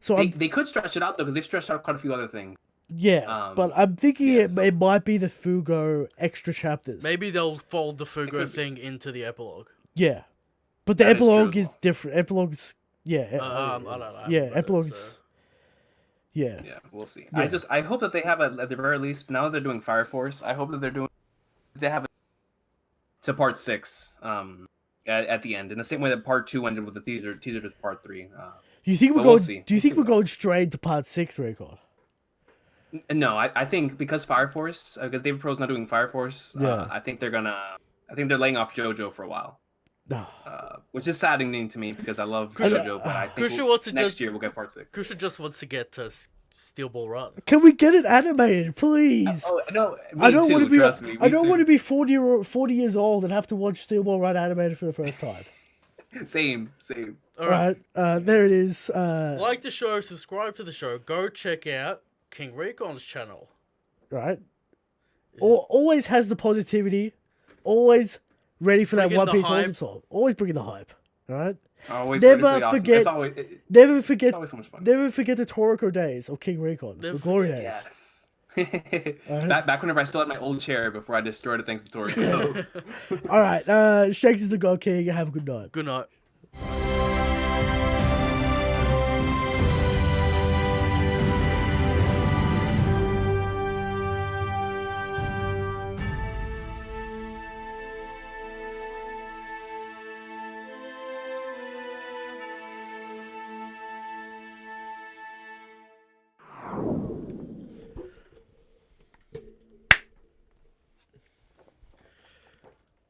S2: So
S3: They could stretch it out though, because they've stretched out quite a few other things.
S2: yeah, but I'm thinking
S3: yeah,
S2: it might be the Fugo extra chapters.
S1: Maybe they'll fold the Fugo
S3: could be.
S1: thing into the epilogue.
S2: Yeah, but the
S3: That is true
S2: epilogue
S3: as
S2: is different. Epilogues, yeah.
S1: I don't know.
S2: Yeah,
S1: but
S2: epilogues.
S1: it's,
S2: Yeah.
S3: Yeah, we'll see.
S2: Yeah.
S3: I hope that they have at the very least, now that they're doing Fire Force, I hope that they have to part 6. at the end, in the same way that part 2 ended with the teaser to part 3.
S2: Do you think we're
S3: But we'll
S2: going?
S3: see.
S2: Do you
S3: We'll
S2: think
S3: see
S2: we're
S3: what
S2: going straight to part 6, Recon?
S3: No, I think because Fire Force, because David Pro's not doing Fire Force,
S2: Yeah.
S3: I think they're laying off JoJo for a while. Which is saddening to me because I love JoJo, but I think next year we'll get part 6.
S1: Kusha just wants to get to Steel Ball Run.
S2: Can we get it animated, please?
S3: Oh no,
S2: I don't want to be.
S3: Trust me,
S2: I don't want to be 40 years old and have to watch Steel Ball Run animated for the first time.
S3: Same.
S1: All right.
S2: There it is.
S1: Like the show, subscribe to the show. Go check out King Recon's channel.
S2: Right. Always has the positivity. Always ready for that One Piece awesome song. Always bringing the hype. Right.
S3: Always
S2: never forget. Never forget.
S3: It's always so much fun.
S2: Never forget the Toriko days of King Recon. The glory days.
S3: Yes. Back whenever I still had my old chair before I destroyed it thanks to Toriko.
S2: All right. Shanks is the God King. Have a good night.
S1: Good night.